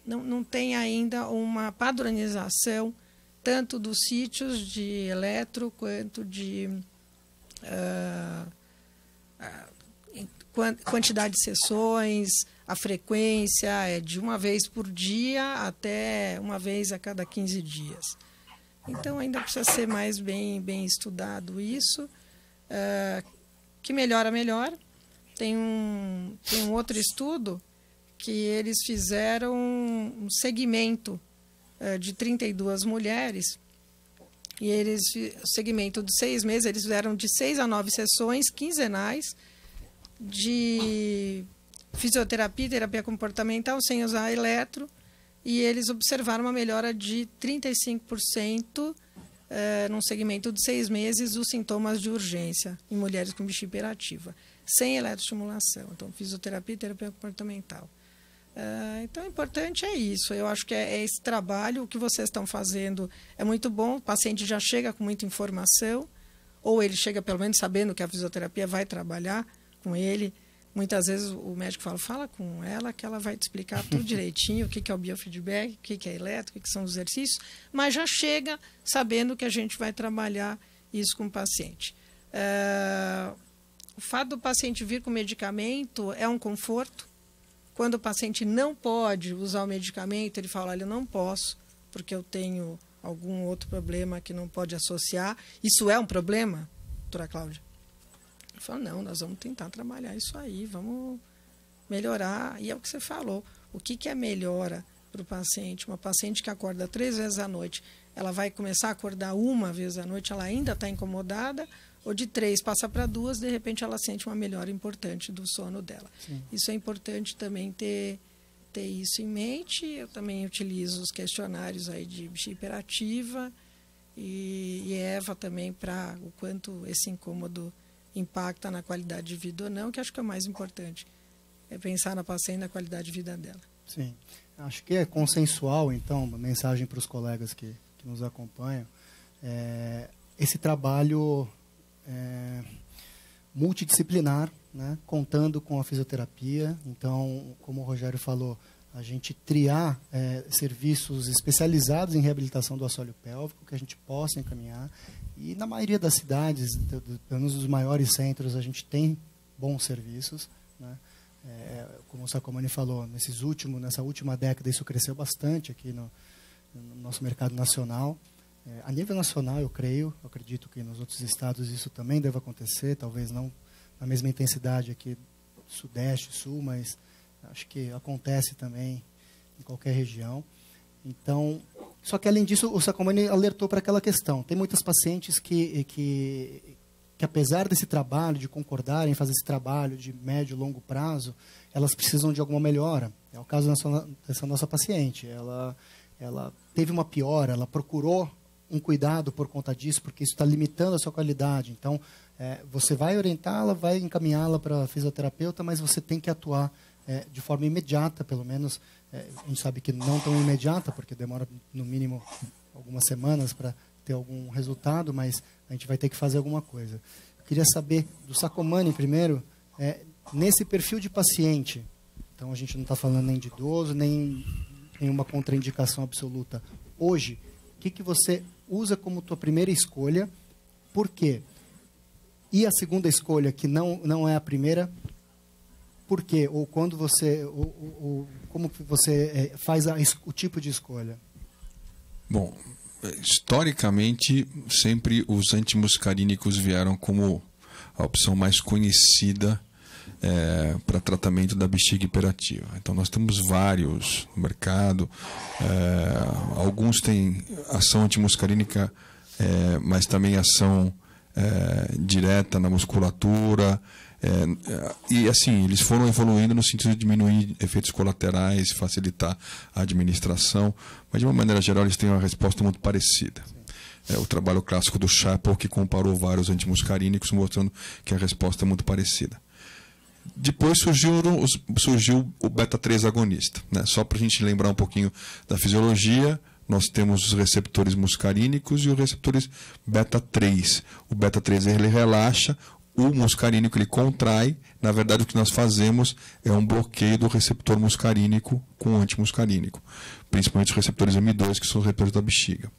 não tem ainda uma padronização tanto dos sítios de eletro quanto de quantidade de sessões, a frequência é de uma vez por dia até uma vez a cada 15 dias. Então, ainda precisa ser mais bem estudado isso. Que melhora. Tem um outro estudo que eles fizeram um segmento de 32 mulheres, e o segmento de 6 meses, eles fizeram de 6 a 9 sessões quinzenais de fisioterapia e terapia comportamental sem usar eletro, e eles observaram uma melhora de 35% num segmento de 6 meses dos sintomas de urgência em mulheres com bexiga hiperativa, sem eletroestimulação. Então, fisioterapia e terapia comportamental. Então, o importante é isso. Eu acho que é esse trabalho. O que vocês estão fazendo é muito bom. O paciente já chega com muita informação, ou ele chega pelo menos sabendo que a fisioterapia vai trabalhar com ele. Muitas vezes o médico fala com ela, que ela vai te explicar tudo direitinho, o que é o biofeedback, o que é eletro, o que são os exercícios, mas já chega sabendo que a gente vai trabalhar isso com o paciente. O fato do paciente vir com medicamento é um conforto. Quando o paciente não pode usar o medicamento, ele fala, olha, eu não posso, porque eu tenho algum outro problema que não pode associar. Isso é um problema, doutora Cláudia? Ele fala, não, nós vamos tentar trabalhar isso aí, vamos melhorar. E é o que você falou, o que é melhora para o paciente? Uma paciente que acorda 3 vezes à noite, ela vai começar a acordar 1 vez à noite, ela ainda está incomodada, ou de 3 passa para 2, de repente ela sente uma melhora importante do sono dela. Sim. Isso é importante também ter isso em mente. Eu também utilizo os questionários aí de bexiga hiperativa e EVA também para o quanto esse incômodo impacta na qualidade de vida ou não, que acho que é o mais importante, é pensar na paciente e na qualidade de vida dela. Sim, acho que é consensual, então, uma mensagem para os colegas que nos acompanham, esse trabalho multidisciplinar, né, contando com a fisioterapia. Então, como o Rogério falou, a gente triar serviços especializados em reabilitação do assoalho pélvico, que a gente possa encaminhar. E na maioria das cidades, pelo menos dos maiores centros, a gente tem bons serviços, né? Como o Sacomani falou, nessa última década isso cresceu bastante aqui no nosso mercado nacional. A nível nacional, eu acredito que nos outros estados isso também deve acontecer, talvez não na mesma intensidade aqui Sudeste, Sul, mas acho que acontece também em qualquer região. Então, só que além disso, o Sacomani alertou para aquela questão. Tem muitas pacientes que apesar desse trabalho, de concordarem em fazer esse trabalho de médio e longo prazo, elas precisam de alguma melhora. É o caso dessa nossa paciente. Ela teve uma piora, ela procurou um cuidado por conta disso, porque isso está limitando a sua qualidade. Então, você vai orientá-la, vai encaminhá-la para a fisioterapeuta, mas você tem que atuar de forma imediata, pelo menos. A gente sabe que não tão imediata, porque demora no mínimo algumas semanas para ter algum resultado, mas a gente vai ter que fazer alguma coisa. Eu queria saber do Sacomani primeiro, nesse perfil de paciente, então a gente não está falando nem de idoso, nem nenhuma contraindicação absoluta. Hoje, o que você usa como tua primeira escolha? Por quê? E a segunda escolha, que não é a primeira, por quê? Ou quando você, como que você faz o tipo de escolha? Bom, historicamente, sempre os antimuscarínicos vieram como a opção mais conhecida para tratamento da bexiga hiperativa. Então, nós temos vários no mercado. Alguns têm ação antimuscarínica, mas também ação direta na musculatura. E assim, eles foram evoluindo no sentido de diminuir efeitos colaterais, facilitar a administração, mas de uma maneira geral eles têm uma resposta muito parecida. O trabalho clássico do Chappell, que comparou vários antimuscarínicos, mostrando que a resposta é muito parecida. Depois surgiu o beta-3 agonista, né? Só para a gente lembrar um pouquinho da fisiologia, nós temos os receptores muscarínicos e os receptores beta-3. O beta-3 ele relaxa, o muscarínico ele contrai. Na verdade, o que nós fazemos é um bloqueio do receptor muscarínico com o antimuscarínico, principalmente os receptores M2, que são os receptores da bexiga.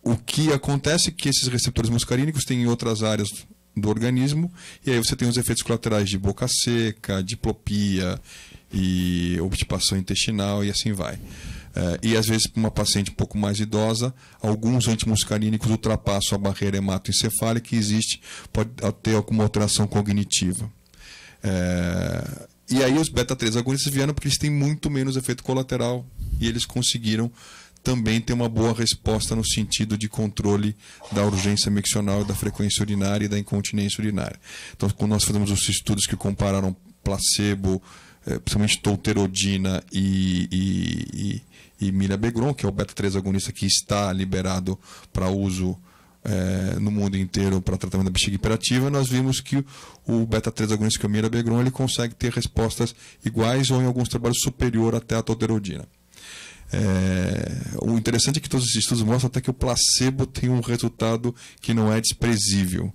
O que acontece é que esses receptores muscarínicos têm em outras áreas do organismo, e aí você tem os efeitos colaterais de boca seca, diplopia e obstipação intestinal e assim vai. E às vezes, para uma paciente um pouco mais idosa, alguns antimuscarínicos ultrapassam a barreira hematoencefálica e pode ter alguma alteração cognitiva. E aí os beta-3 agonistas vieram porque eles têm muito menos efeito colateral e eles conseguiram também ter uma boa resposta no sentido de controle da urgência miccional, da frequência urinária e da incontinência urinária. Então, quando nós fazemos os estudos que compararam placebo, principalmente tolterodina e mirabegron, que é o beta-3 agonista que está liberado para uso no mundo inteiro para tratamento da bexiga hiperativa, nós vimos que o beta-3 agonista, que é o mirabegron, ele consegue ter respostas iguais ou em alguns trabalhos superior até a tolterodina. O interessante é que todos esses estudos mostram até que o placebo tem um resultado que não é desprezível.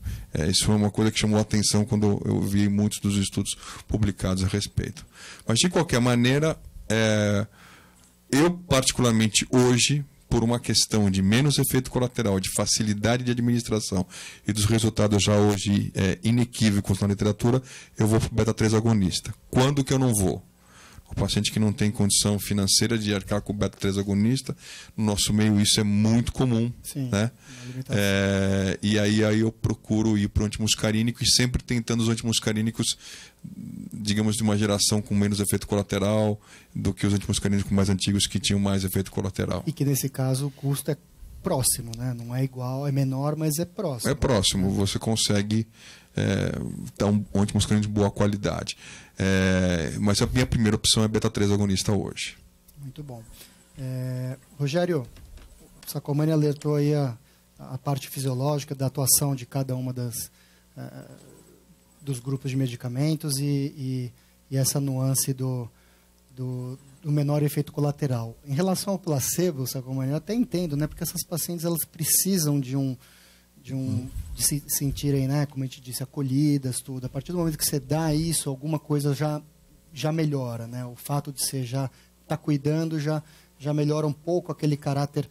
Isso foi uma coisa que chamou a atenção quando eu vi muitos dos estudos publicados a respeito. Mas, de qualquer maneira, eu particularmente hoje por uma questão de menos efeito colateral, de facilidade de administração e dos resultados já hoje inequívocos na literatura, eu vou para o beta-3 agonista. Quando que eu não vou? O paciente que não tem condição financeira de arcar com o beta-3 agonista, no nosso meio isso é muito comum. Sim, né? E aí eu procuro ir para o antimuscarínico e sempre tentando os antimuscarínicos, digamos, de uma geração com menos efeito colateral do que os antimuscarínicos mais antigos que tinham mais efeito colateral. E que nesse caso o custo é próximo, né? Não é igual, é menor, mas é próximo. É próximo, você consegue dar um antimuscarínico de boa qualidade. Mas a minha primeira opção é beta-3 agonista hoje. Muito bom. Rogério, o Sacomani alertou aí a parte fisiológica da atuação de cada uma dos grupos de medicamentos e essa nuance do menor efeito colateral. Em relação ao placebo, Sacomani, eu até entendo, né? Porque essas pacientes elas precisam de se sentirem, né, como a gente disse, acolhidas, tudo. A partir do momento que você dá isso, alguma coisa já melhora, né? O fato de você já estar cuidando já melhora um pouco aquele caráter,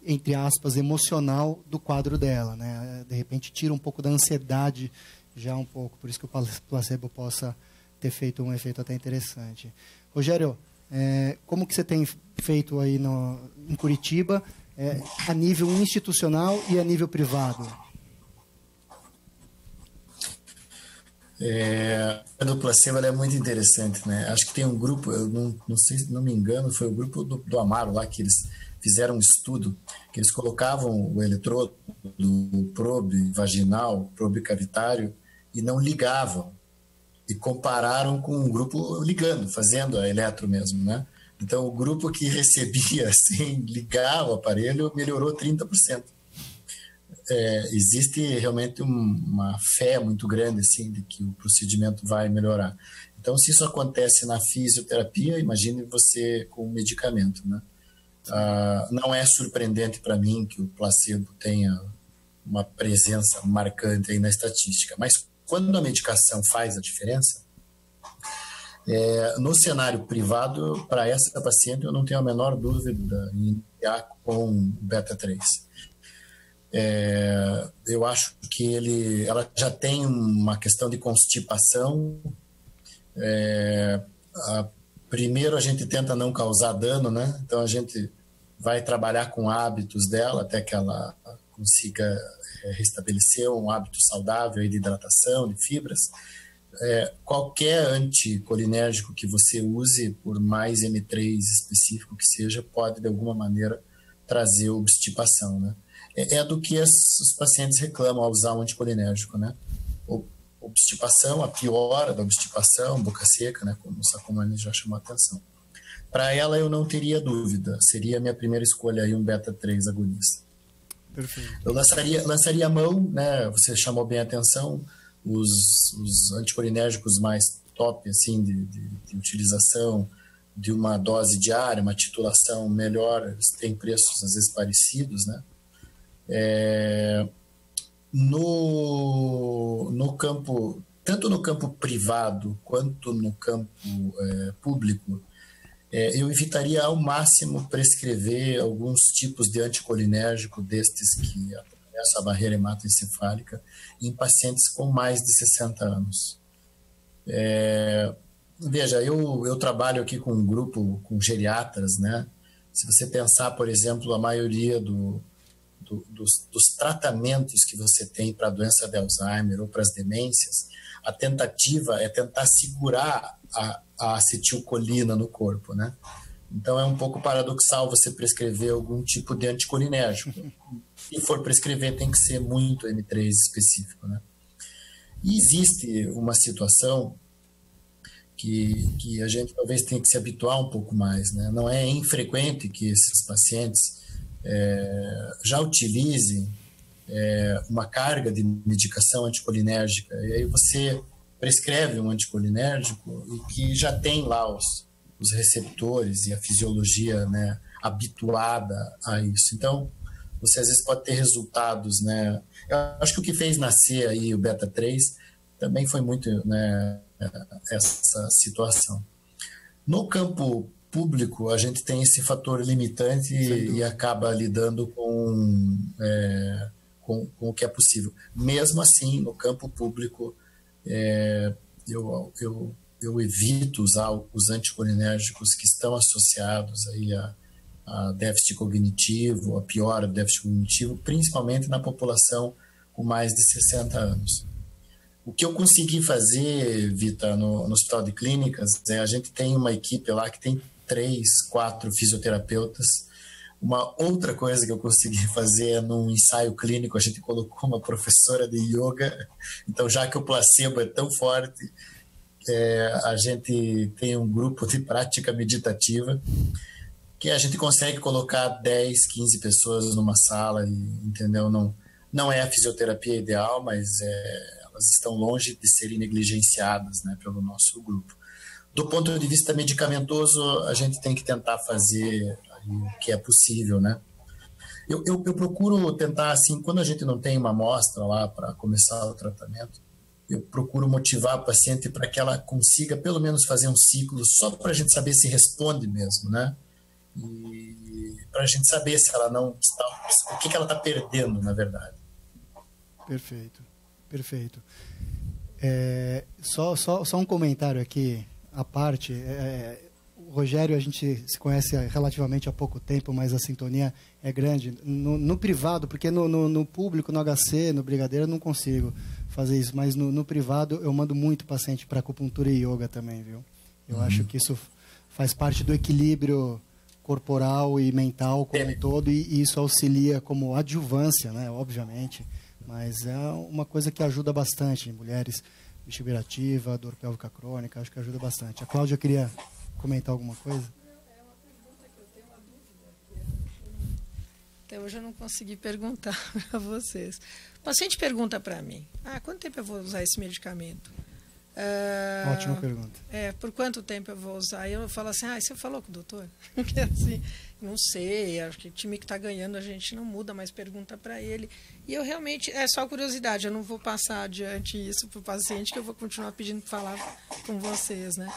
entre aspas, emocional do quadro dela, né? De repente tira um pouco da ansiedade já um pouco, por isso que o placebo possa ter feito um efeito até interessante. Rogério, como que você tem feito aí em Curitiba, a nível institucional e a nível privado? A do placebo é muito interessante, né? Acho que tem um grupo, eu não sei, se não me engano, foi o grupo do Amaro lá, que eles fizeram um estudo, que eles colocavam o eletrodo do probe vaginal, probe cavitário, e não ligavam. E compararam com um grupo ligando, fazendo a eletro mesmo, né? Então, o grupo que recebia sem ligar o aparelho melhorou 30%. Existe realmente uma fé muito grande assim, de que o procedimento vai melhorar. Então, se isso acontece na fisioterapia, imagine você com o medicamento, né? Não é surpreendente para mim que o placebo tenha uma presença marcante aí na estatística, mas quando a medicação faz a diferença, no cenário privado, para essa paciente, eu não tenho a menor dúvida em iniciar com beta-3. Eu acho que ela já tem uma questão de constipação. Primeiro a gente tenta não causar dano, né? Então a gente vai trabalhar com hábitos dela até que ela consiga restabelecer um hábito saudável de hidratação, de fibras. Qualquer anticolinérgico que você use, por mais M3 específico que seja, pode de alguma maneira trazer obstipação, né? Do que os pacientes reclamam ao usar um anticolinérgico, né? Obstipação, a piora da obstipação, boca seca, né? Como o Sacomani já chamou a atenção. Para ela eu não teria dúvida, seria a minha primeira escolha aí um beta-3 agonista. Perfeito. Eu lançaria a mão, né? Você chamou bem a atenção, os anticolinérgicos mais top assim, de utilização de uma dose diária, uma titulação melhor, eles têm preços às vezes parecidos, né? No campo, tanto no campo privado quanto no campo público, eu evitaria ao máximo prescrever alguns tipos de anticolinérgico destes que atravessam a barreira hematoencefálica em pacientes com mais de 60 anos. Veja, eu trabalho aqui com um grupo com geriatras, né? Se você pensar, por exemplo, a maioria dos tratamentos que você tem para a doença de Alzheimer ou para as demências, a tentativa é tentar segurar a acetilcolina no corpo, né? Então é um pouco paradoxal você prescrever algum tipo de anticolinérgico. Se for prescrever, tem que ser muito M3 específico, né? E existe uma situação que a gente talvez tenha que se habituar um pouco mais, né? Não é infrequente que esses pacientes já utilizem uma carga de medicação anticolinérgica, e aí você prescreve um anticolinérgico e que já tem lá os receptores e a fisiologia, né, habituada a isso. Então, você às vezes pode ter resultados, né? Eu acho que o que fez nascer aí o beta-3 também foi muito, né, essa situação. No campo público, a gente tem esse fator limitante e acaba lidando com o que é possível. Mesmo assim, no campo público, eu evito usar os anticolinérgicos que estão associados aí a déficit cognitivo, a piora do déficit cognitivo, principalmente na população com mais de 60 anos. O que eu consegui fazer, Vita, no Hospital de Clínicas, a gente tem uma equipe lá que tem 3, 4 fisioterapeutas. Uma outra coisa que eu consegui fazer é num ensaio clínico, a gente colocou uma professora de yoga. Então, já que o placebo é tão forte, a gente tem um grupo de prática meditativa que a gente consegue colocar 10, 15 pessoas numa sala, entendeu? Não é a fisioterapia ideal, mas elas estão longe de serem negligenciadas, né, pelo nosso grupo. Do ponto de vista medicamentoso, a gente tem que tentar fazer o que é possível, né? Eu procuro tentar, assim, quando a gente não tem uma amostra lá para começar o tratamento, eu procuro motivar a paciente para que ela consiga pelo menos fazer um ciclo, só para a gente saber se responde mesmo, né? E para a gente saber se ela não está, o que ela está perdendo, na verdade. Perfeito, perfeito. Só um comentário aqui, à parte. O Rogério, a gente se conhece relativamente há pouco tempo, mas a sintonia é grande. No privado, porque no público, no HC, no Brigadeiro, eu não consigo fazer isso, mas no privado eu mando muito paciente para acupuntura e yoga também, viu? Eu acho que isso faz parte do equilíbrio corporal e mental como um todo, e isso auxilia como adjuvância, né, obviamente, mas é uma coisa que ajuda bastante em mulheres, vestibular, dor pélvica crônica, acho que ajuda bastante. A Cláudia queria comentar alguma coisa? É uma pergunta que eu tenho uma dúvida. Até hoje eu não consegui perguntar para vocês. O paciente pergunta para mim, quanto tempo eu vou usar esse medicamento? Ótima pergunta. Por quanto tempo eu vou usar? Aí eu falo assim, você falou com o doutor? Porque assim, não sei, acho que o time que está ganhando a gente não muda, mas pergunta para ele. E eu realmente, é só curiosidade, eu não vou passar adiante isso para o paciente, que eu vou continuar pedindo para falar com vocês, né?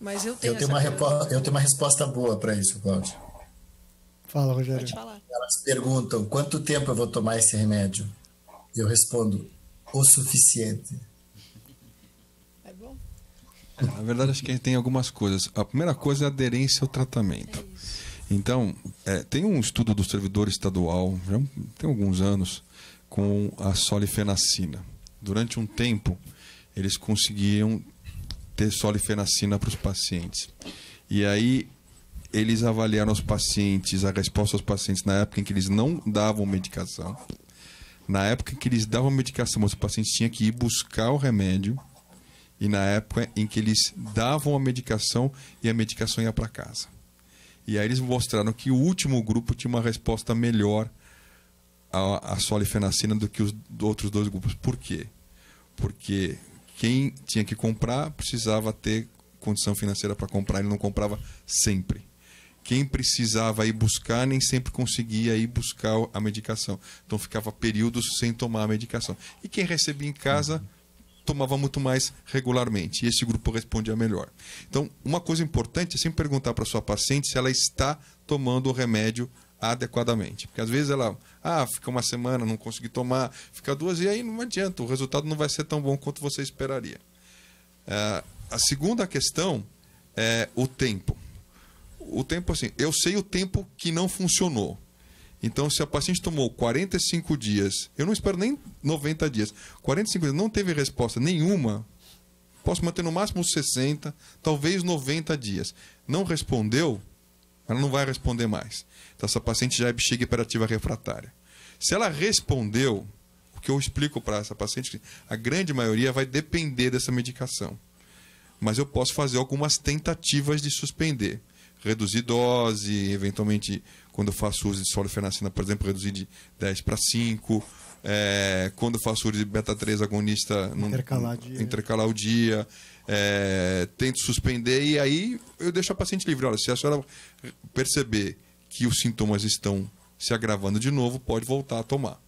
Mas eu tenho uma resposta boa para isso, Cláudio. Fala, Rogério. Pode falar. Elas perguntam, quanto tempo eu vou tomar esse remédio? Eu respondo, o suficiente. Na verdade, acho que tem algumas coisas. A primeira coisa é a aderência ao tratamento. Então, tem um estudo do servidor estadual, já tem alguns anos, com a solifenacina. Durante um tempo, eles conseguiam ter solifenacina para os pacientes. E aí, eles avaliaram os pacientes, a resposta aos pacientes na época em que eles não davam medicação. Na época em que eles davam medicação, os pacientes tinham que ir buscar o remédio. E na época em que eles davam a medicação e a medicação ia para casa. E aí eles mostraram que o último grupo tinha uma resposta melhor à solifenacina do que os outros dois grupos. Por quê? Porque quem tinha que comprar precisava ter condição financeira para comprar, ele não comprava sempre. Quem precisava ir buscar nem sempre conseguia ir buscar a medicação. Então ficava períodos sem tomar a medicação. E quem recebia em casa tomava muito mais regularmente, e esse grupo respondia melhor. Então, uma coisa importante é sempre perguntar para a sua paciente se ela está tomando o remédio adequadamente. Porque às vezes ela, fica uma semana, não consegui tomar, fica 2, e aí não adianta, o resultado não vai ser tão bom quanto você esperaria. A segunda questão é o tempo. O tempo, assim, eu sei o tempo que não funcionou. Então, se a paciente tomou 45 dias, eu não espero nem 90 dias, 45 dias, não teve resposta nenhuma, posso manter no máximo 60, talvez 90 dias. Não respondeu, ela não vai responder mais. Então, essa paciente já é bexiga hiperativa refratária. Se ela respondeu, o que eu explico para essa paciente, a grande maioria vai depender dessa medicação. Mas eu posso fazer algumas tentativas de suspender. Reduzir dose, eventualmente, quando eu faço uso de solifenacina, por exemplo, reduzir de 10 para 5. Quando eu faço uso de beta-3 agonista, intercalar o dia. Tento suspender e aí eu deixo a paciente livre. Olha, se a senhora perceber que os sintomas estão se agravando de novo, pode voltar a tomar.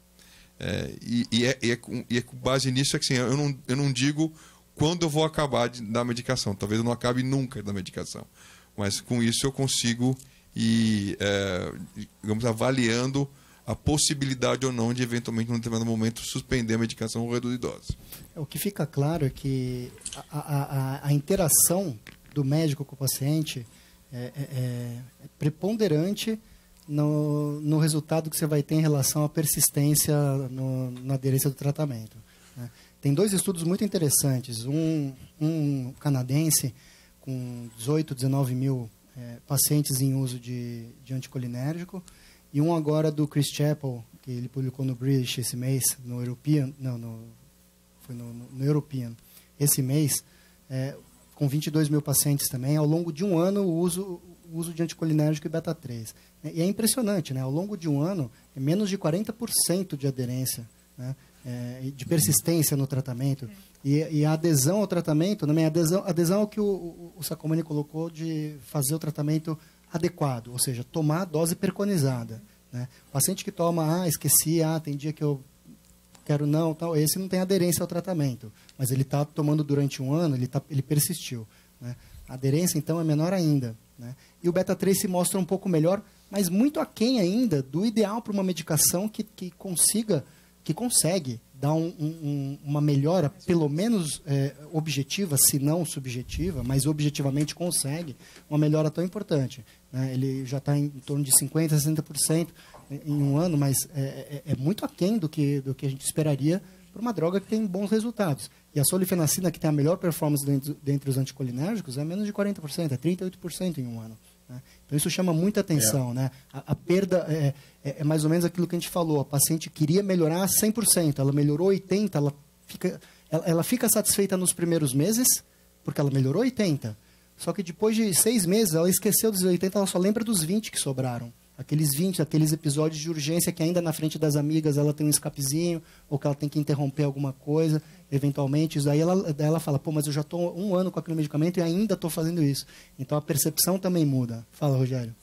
Com base nisso, é que assim, eu não digo quando eu vou acabar da medicação. Talvez eu não acabe nunca da medicação. mas com isso eu consigo ir, digamos, avaliando a possibilidade ou não de, eventualmente, num determinado momento, suspender a medicação ou reduzir dose. O que fica claro é que a interação do médico com o paciente é preponderante no resultado que você vai ter em relação à persistência na aderência do tratamento, né? Tem 2 estudos muito interessantes, um canadense com 18, 19 mil pacientes em uso de anticolinérgico, e um agora do Chris Chappell, que ele publicou no British esse mês, no European, foi no European, esse mês, com 22 mil pacientes também, ao longo de um ano o uso de anticolinérgico e beta-3. E é impressionante, né? Ao longo de um ano, é menos de 40% de aderência, né? De persistência no tratamento. E a adesão ao tratamento, também adesão ao que o Sacomani colocou de fazer o tratamento adequado, ou seja, tomar a dose preconizada, né? O paciente que toma, esqueci, tem dia que eu quero não, tal, esse não tem aderência ao tratamento, mas ele está tomando durante um ano, ele persistiu, né? A aderência, então, é menor ainda, né? E o beta-3 se mostra um pouco melhor, mas muito aquém ainda do ideal para uma medicação que consegue dar uma melhora, pelo menos objetiva, se não subjetiva, mas objetivamente consegue uma melhora tão importante, né? Ele já está em torno de 50%, 60% em um ano, mas é muito aquém do que a gente esperaria para uma droga que tem bons resultados. E a solifenacina, que tem a melhor performance dentre os anticolinérgicos, é menos de 40%, é 38% em um ano, né? Então isso chama muita atenção, né? A perda é mais ou menos aquilo que a gente falou. A paciente queria melhorar 100%, ela melhorou 80%, ela fica satisfeita nos primeiros meses, porque ela melhorou 80%. Só que depois de 6 meses, ela esqueceu dos 80%, ela só lembra dos 20% que sobraram. Aqueles 20, aqueles episódios de urgência que ainda na frente das amigas ela tem um escapezinho, ou que ela tem que interromper alguma coisa, eventualmente. Isso daí ela fala, mas eu já estou 1 ano com aquele medicamento e ainda estou fazendo isso. Então a percepção também muda. Fala, Rogério.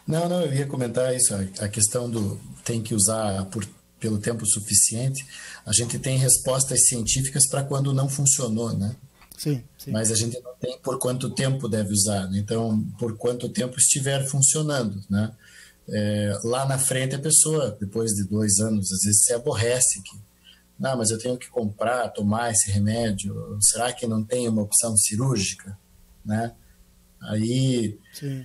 Não, eu ia comentar isso, a questão do tem que usar pelo tempo suficiente. A gente tem respostas científicas para quando não funcionou, né? Sim. Mas a gente não tem por quanto tempo deve usar, né? Então, por quanto tempo estiver funcionando, né? Lá na frente a pessoa, depois de 2 anos, às vezes se aborrece que, mas eu tenho que tomar esse remédio, será que não tem uma opção cirúrgica, né? Aí, sim,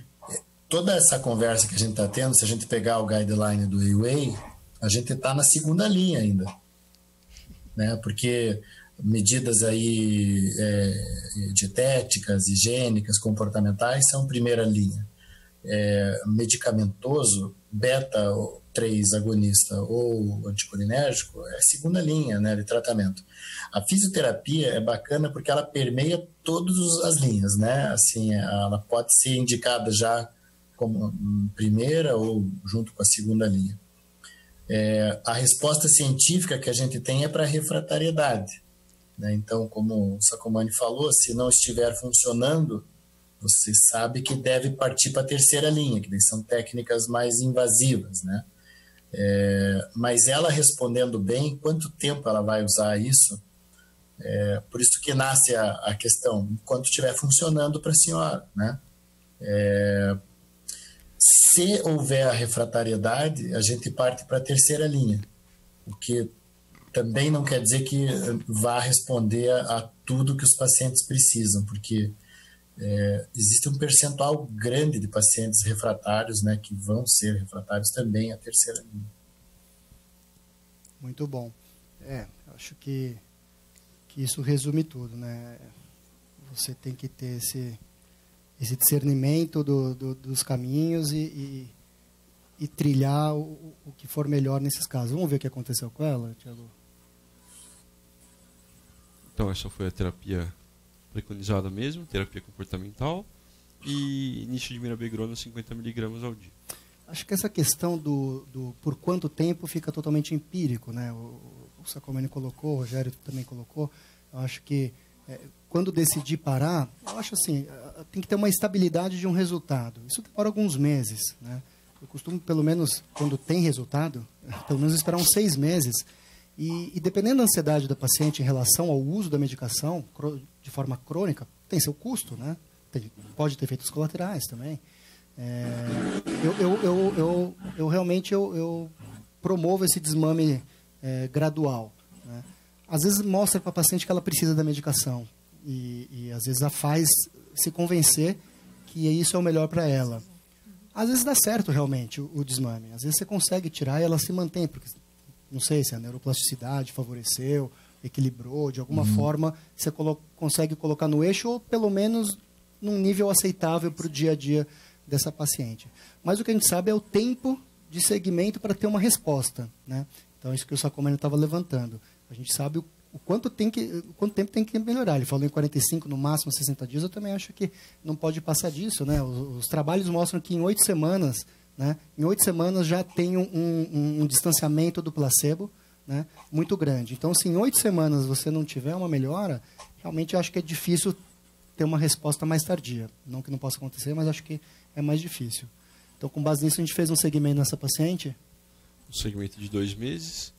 toda essa conversa que a gente está tendo, se a gente pegar o guideline do AUA, a gente está na segunda linha ainda, né? Porque medidas aí dietéticas, higiênicas, comportamentais são primeira linha. Medicamentoso, beta-3 agonista ou anticolinérgico é segunda linha, né, de tratamento. A fisioterapia é bacana porque ela permeia todas as linhas, né? Assim, ela pode ser indicada já como primeira ou junto com a segunda linha. A resposta científica que a gente tem é para refratariedade, né? Então, como o Sacomani falou, se não estiver funcionando, você sabe que deve partir para a terceira linha, que são técnicas mais invasivas, né? Mas ela respondendo bem, quanto tempo ela vai usar isso? Por isso que nasce a questão, enquanto estiver funcionando para a senhora, né? Se houver a refratariedade, a gente parte para a terceira linha, o que também não quer dizer que vá responder a tudo que os pacientes precisam, porque existe um percentual grande de pacientes refratários, né, que vão ser refratários também à terceira linha. Muito bom. Acho que isso resume tudo, né? Você tem que ter esse discernimento dos caminhos e trilhar o que for melhor nesses casos. Vamos ver o que aconteceu com ela, Thiago? Então, essa foi a terapia preconizada mesmo, terapia comportamental, e início de mirabegrona 50 mg ao dia. Acho que essa questão do por quanto tempo fica totalmente empírico, né? O Sacomani colocou, o Rogério também colocou. Eu acho que quando decidir parar, eu acho assim, tem que ter uma estabilidade de um resultado. Isso demora alguns meses, né? Eu costumo, pelo menos, quando tem resultado, pelo menos esperar uns 6 meses. E dependendo da ansiedade da paciente em relação ao uso da medicação de forma crônica, tem seu custo, né? pode ter efeitos colaterais também. Eu realmente promovo esse desmame gradual, né? Às vezes mostra para a paciente que ela precisa da medicação e às vezes a faz se convencer que isso é o melhor para ela. Às vezes dá certo realmente o desmame. Às vezes você consegue tirar e ela se mantém, porque não sei se a neuroplasticidade favoreceu, equilibrou, de alguma forma você consegue colocar no eixo ou pelo menos num nível aceitável para o dia a dia dessa paciente. Mas o que a gente sabe é o tempo de segmento para ter uma resposta, né? Então, isso que o Sacomani estava levantando. A gente sabe o quanto tempo tem que melhorar. Ele falou em 45, no máximo 60 dias. Eu também acho que não pode passar disso, né? Os trabalhos mostram que em 8 semanas, né, em 8 semanas já tem um distanciamento do placebo, né, muito grande. Então, se em 8 semanas você não tiver uma melhora, realmente eu acho que é difícil ter uma resposta mais tardia. Não que não possa acontecer, mas acho que é mais difícil. Então, com base nisso, a gente fez um segmento nessa paciente. Um segmento de 2 meses.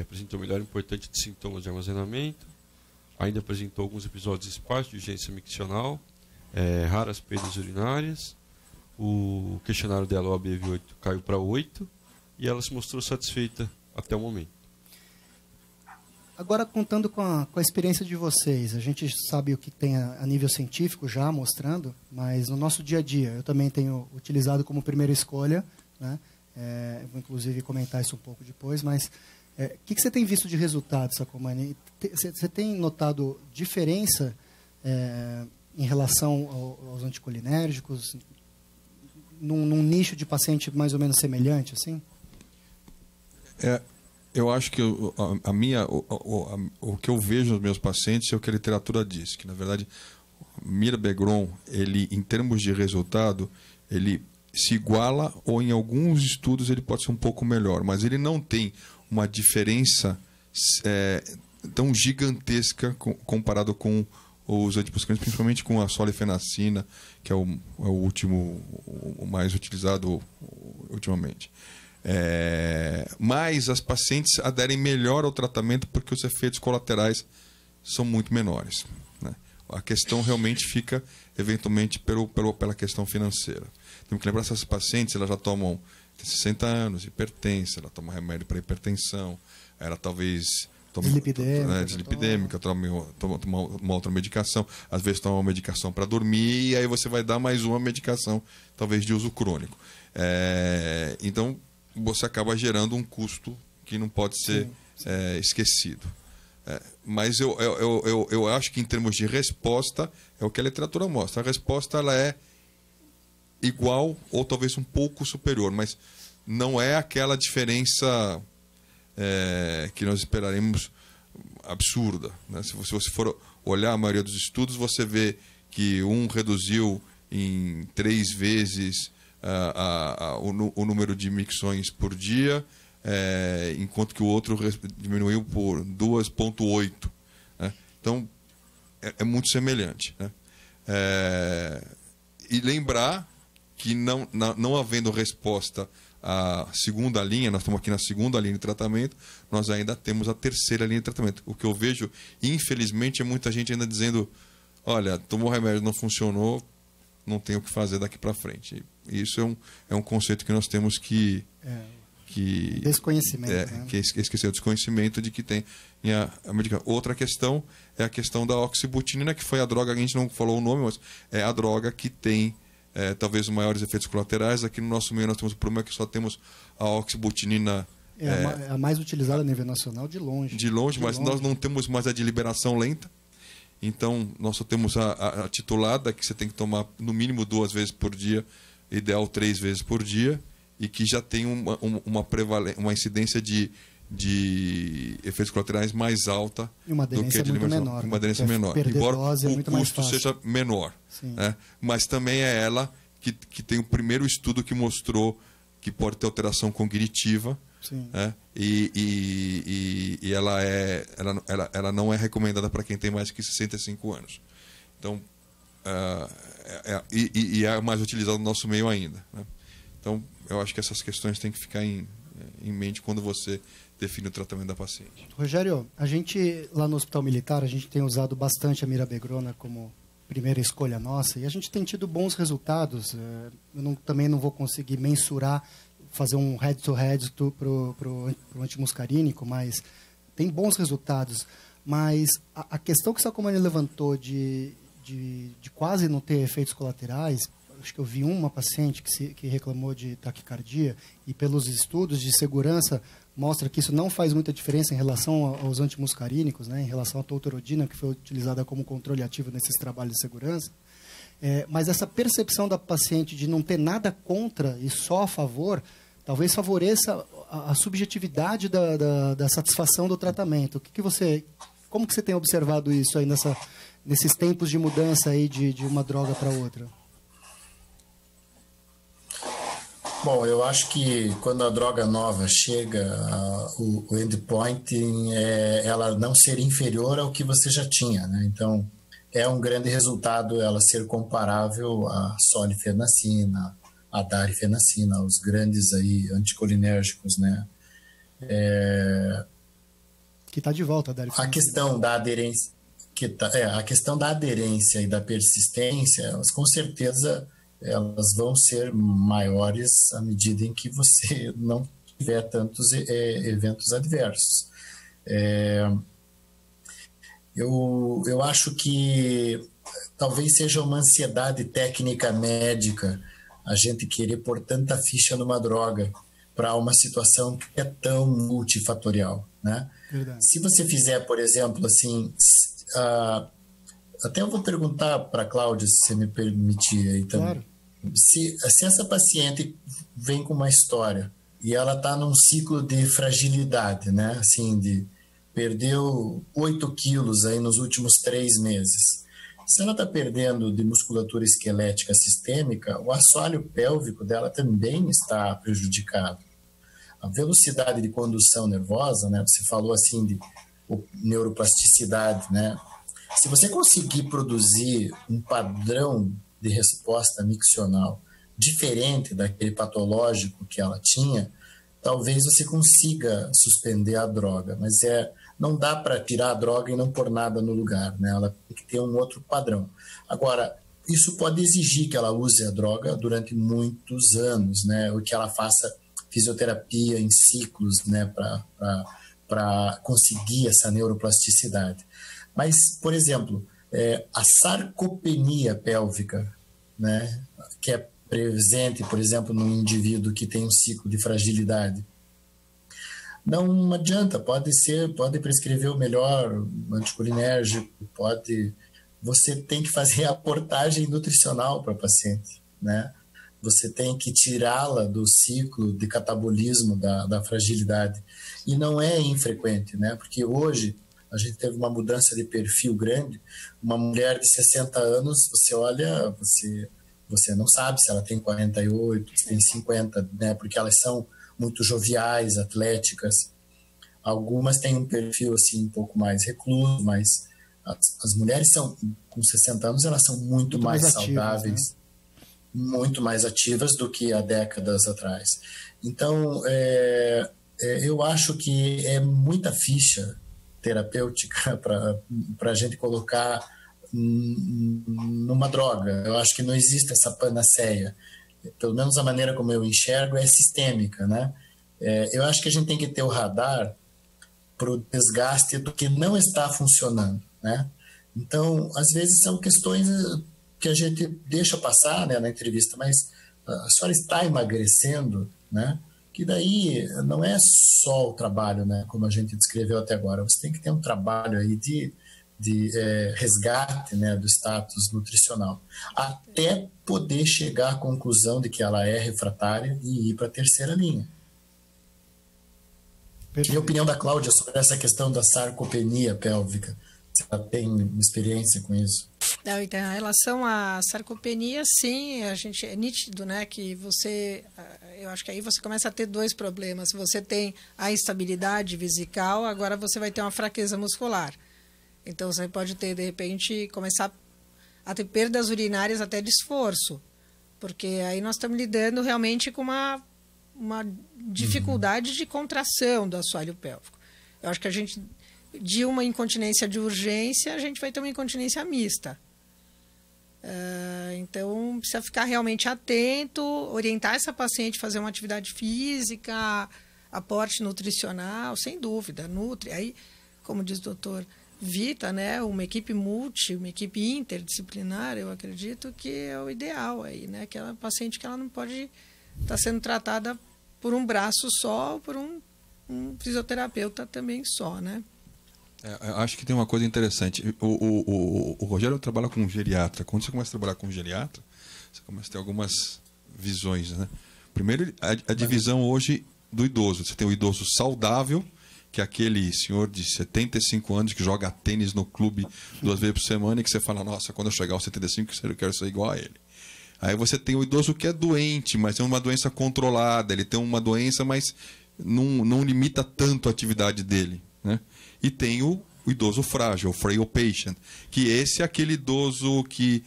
Apresentou melhora importante de sintomas de armazenamento. Ainda apresentou alguns episódios esparsos de urgência miccional. Raras perdas urinárias. O questionário dela, o ABV8, caiu para 8. E ela se mostrou satisfeita até o momento. Agora, contando com a experiência de vocês, a gente sabe o que tem a nível científico já mostrando, mas no nosso dia a dia, eu também tenho utilizado como primeira escolha, né? Vou inclusive comentar isso um pouco depois, mas o que você tem visto de resultado, Sacomani? Você tem notado diferença em relação aos anticolinérgicos, num nicho de paciente mais ou menos semelhante, assim? Eu acho que o que eu vejo nos meus pacientes é o que a literatura diz, que na verdade mirabegron, ele em termos de resultado, ele se iguala ou em alguns estudos ele pode ser um pouco melhor, mas ele não tem uma diferença tão gigantesca comparado com os antipsicóticos, principalmente com a solifenacina, que é o mais utilizado ultimamente. Mas as pacientes aderem melhor ao tratamento porque os efeitos colaterais são muito menores, né? A questão realmente fica, eventualmente, pela questão financeira. Temos que lembrar que essas pacientes elas já tomam 60 anos, hipertensa, ela toma remédio para hipertensão, ela talvez toma dislipidêmica, toma uma outra medicação, às vezes toma uma medicação para dormir e aí você vai dar mais uma medicação, talvez de uso crônico. Então, você acaba gerando um custo que não pode ser esquecido. Mas eu acho que em termos de resposta, é o que a literatura mostra. A resposta ela é igual ou talvez um pouco superior, mas não é aquela diferença que nós esperaremos absurda, né? Se você for olhar a maioria dos estudos, você vê que um reduziu em 3 vezes o número de micções por dia, enquanto que o outro diminuiu por 2,8. Né? Então, é muito semelhante. Né? E lembrar que não havendo resposta à segunda linha, nós estamos aqui na segunda linha de tratamento, nós ainda temos a terceira linha de tratamento. O que eu vejo, infelizmente, é muita gente ainda dizendo, olha, tomou remédio, não funcionou, não tem o que fazer daqui para frente. E isso é um conceito que nós temos que desconhecimento, né? Que esquecer o desconhecimento de que tem a medicação. Outra questão é a questão da oxibutinina, que foi a droga, a gente não falou o nome, mas é a droga que tem talvez os maiores efeitos colaterais. Aqui no nosso meio nós temos o problema que só temos a oxibutinina. A mais utilizada a nível nacional de longe. De longe, mas nós não temos mais a de liberação lenta. Então, nós só temos a titulada, que você tem que tomar no mínimo 2 vezes por dia, ideal 3 vezes por dia, e que já tem uma incidência de efeitos colaterais mais alta do que a de liberação. Menor, uma aderência menor. Embora o custo seja menor. Né? Mas também é ela que tem o primeiro estudo que mostrou que pode ter alteração cognitiva. Né? E ela não é recomendada para quem tem mais que 65 anos. Então, é a mais utilizada no nosso meio ainda. Né? Então, eu acho que essas questões têm que ficar em mente quando você define o tratamento da paciente. Rogério, a gente lá no Hospital Militar, a gente tem usado bastante a mirabegrona como primeira escolha nossa, e a gente tem tido bons resultados. Também não vou conseguir mensurar, fazer um head-to-head para o antimuscarínico, mas tem bons resultados. Mas a questão que o Sacomani levantou de quase não ter efeitos colaterais, acho que eu vi uma paciente que reclamou de taquicardia, e pelos estudos de segurança mostra que isso não faz muita diferença em relação aos antimuscarínicos, né, em relação à tolterodina, que foi utilizada como controle ativo nesses trabalhos de segurança. Mas essa percepção da paciente de não ter nada contra e só a favor, talvez favoreça a subjetividade da satisfação do tratamento. Como que você tem observado isso aí nesses tempos de mudança aí de uma droga para outra? Bom, eu acho que quando a droga nova chega, o endpoint é ela não ser inferior ao que você já tinha, né? Então, é um grande resultado ela ser comparável à solifenacina, à darifenacina, aos grandes aí anticolinérgicos, né? Que está de volta a darifenacina. A questão da aderência, a questão da aderência e da persistência, elas com certeza elas vão ser maiores à medida em que você não tiver tantos eventos adversos. Eu acho que talvez seja uma ansiedade técnica médica a gente querer pôr tanta ficha numa droga para uma situação que é tão multifatorial, né? Verdade. Se você fizer, por exemplo, assim, até eu vou perguntar para a Cláudia, se você me permitir aí também. Claro. Se essa paciente vem com uma história e ela está num ciclo de fragilidade, né? Assim, perdeu 8 quilos aí nos últimos 3 meses. Se ela está perdendo de musculatura esquelética sistêmica, o assoalho pélvico dela também está prejudicado. A velocidade de condução nervosa, né? Você falou assim de neuroplasticidade, né? Se você conseguir produzir um padrão de resposta miccional diferente daquele patológico que ela tinha, talvez você consiga suspender a droga, mas não dá para tirar a droga e não pôr nada no lugar, né? Ela tem que ter um outro padrão. Agora, isso pode exigir que ela use a droga durante muitos anos, né? Ou que ela faça fisioterapia em ciclos, né? Para conseguir essa neuroplasticidade. Mas, por exemplo, a sarcopenia pélvica, né, que é presente, por exemplo, num indivíduo que tem um ciclo de fragilidade, não adianta, pode prescrever o melhor anticolinérgico, você tem que fazer a portagem nutricional para a paciente, né? Você tem que tirá-la do ciclo de catabolismo da fragilidade, e não é infrequente, né? Porque hoje a gente teve uma mudança de perfil grande. Uma mulher de 60 anos, você olha, você não sabe se ela tem 48, se tem 50, né? Porque elas são muito joviais, atléticas. Algumas têm um perfil assim um pouco mais recluso, mas as mulheres com 60 anos, elas são muito mais saudáveis, ativas, né? Muito mais ativas do que há décadas atrás. Então, eu acho que é muita ficha terapêutica para a gente colocar numa droga. Eu acho que não existe essa panaceia. Pelo menos a maneira como eu enxergo é sistêmica, né? Eu acho que a gente tem que ter o radar para o desgaste do que não está funcionando, né? Então, às vezes são questões que a gente deixa passar, né, na entrevista, mas a senhora está emagrecendo, né? Que daí não é só o trabalho, né, como a gente descreveu até agora. Você tem que ter um trabalho aí de resgate, né, do status nutricional, até poder chegar à conclusão de que ela é refratária e ir para a terceira linha. Perfeito. E a opinião da Cláudia sobre essa questão da sarcopenia pélvica? Você tem experiência com isso? Não, então, em relação à sarcopenia, sim, é nítido, né, que eu acho que aí você começa a ter 2 problemas. Você tem a instabilidade vesical, agora você vai ter uma fraqueza muscular. Então, você pode ter, de repente, começar a ter perdas urinárias até de esforço, porque aí nós estamos lidando realmente com uma dificuldade de contração do assoalho pélvico. Eu acho que de uma incontinência de urgência, a gente vai ter uma incontinência mista. Então, precisa ficar realmente atento, orientar essa paciente a fazer uma atividade física, aporte nutricional, sem dúvida, nutri. Aí, como diz o doutor Vita, né, uma equipe uma equipe interdisciplinar, eu acredito que é o ideal aí, né? Aquela paciente que ela não pode estar sendo tratada por um braço só ou por um fisioterapeuta também só, né? Acho que tem uma coisa interessante. O Rogério trabalha com geriatra. Quando você começa a trabalhar com geriatra, você começa a ter algumas visões, né? Primeiro, a divisão hoje do idoso. Você tem o idoso saudável, que é aquele senhor de 75 anos que joga tênis no clube 2 vezes por semana e que você fala, nossa, quando eu chegar aos 75 eu quero ser igual a ele. Aí você tem o idoso que é doente, mas é uma doença controlada. Ele tem uma doença, mas não limita tanto a atividade dele, né? E tem o idoso frágil, o frail patient, que esse é aquele idoso que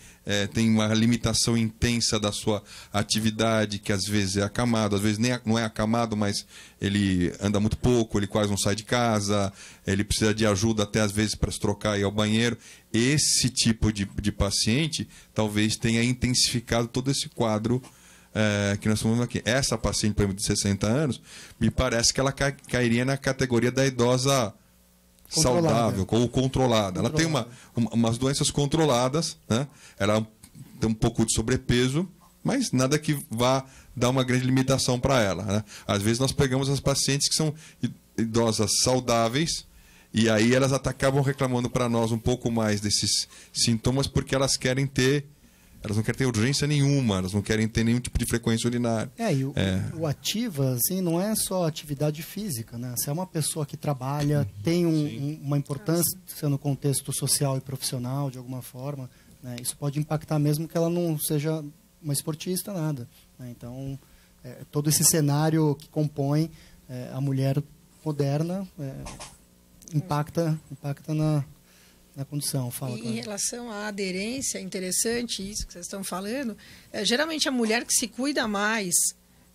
tem uma limitação intensa da sua atividade, que às vezes é acamado, às vezes não é acamado, mas ele anda muito pouco, ele quase não sai de casa, ele precisa de ajuda até às vezes para se trocar e ir ao banheiro. Esse tipo de paciente talvez tenha intensificado todo esse quadro que nós estamos vendo aqui. Essa paciente, por exemplo, de 60 anos, me parece que ela cairia na categoria da idosa saudável ou controlada. Ela tem umas doenças controladas, né? Ela tem um pouco de sobrepeso, mas nada que vá dar uma grande limitação para ela, né? Às vezes nós pegamos as pacientes que são idosas saudáveis e aí elas acabam reclamando para nós um pouco mais desses sintomas porque elas não querem ter urgência nenhuma, elas não querem ter nenhum tipo de frequência urinária. O ativa, assim, não é só atividade física, né? Se é uma pessoa que trabalha, tem uma importância no contexto social e profissional, de alguma forma, né? Isso pode impactar mesmo que ela não seja uma esportista, nada, né? Então, todo esse cenário que compõe a mulher moderna impacta na condição. Em relação à aderência, é interessante isso que vocês estão falando. Geralmente a mulher que se cuida mais,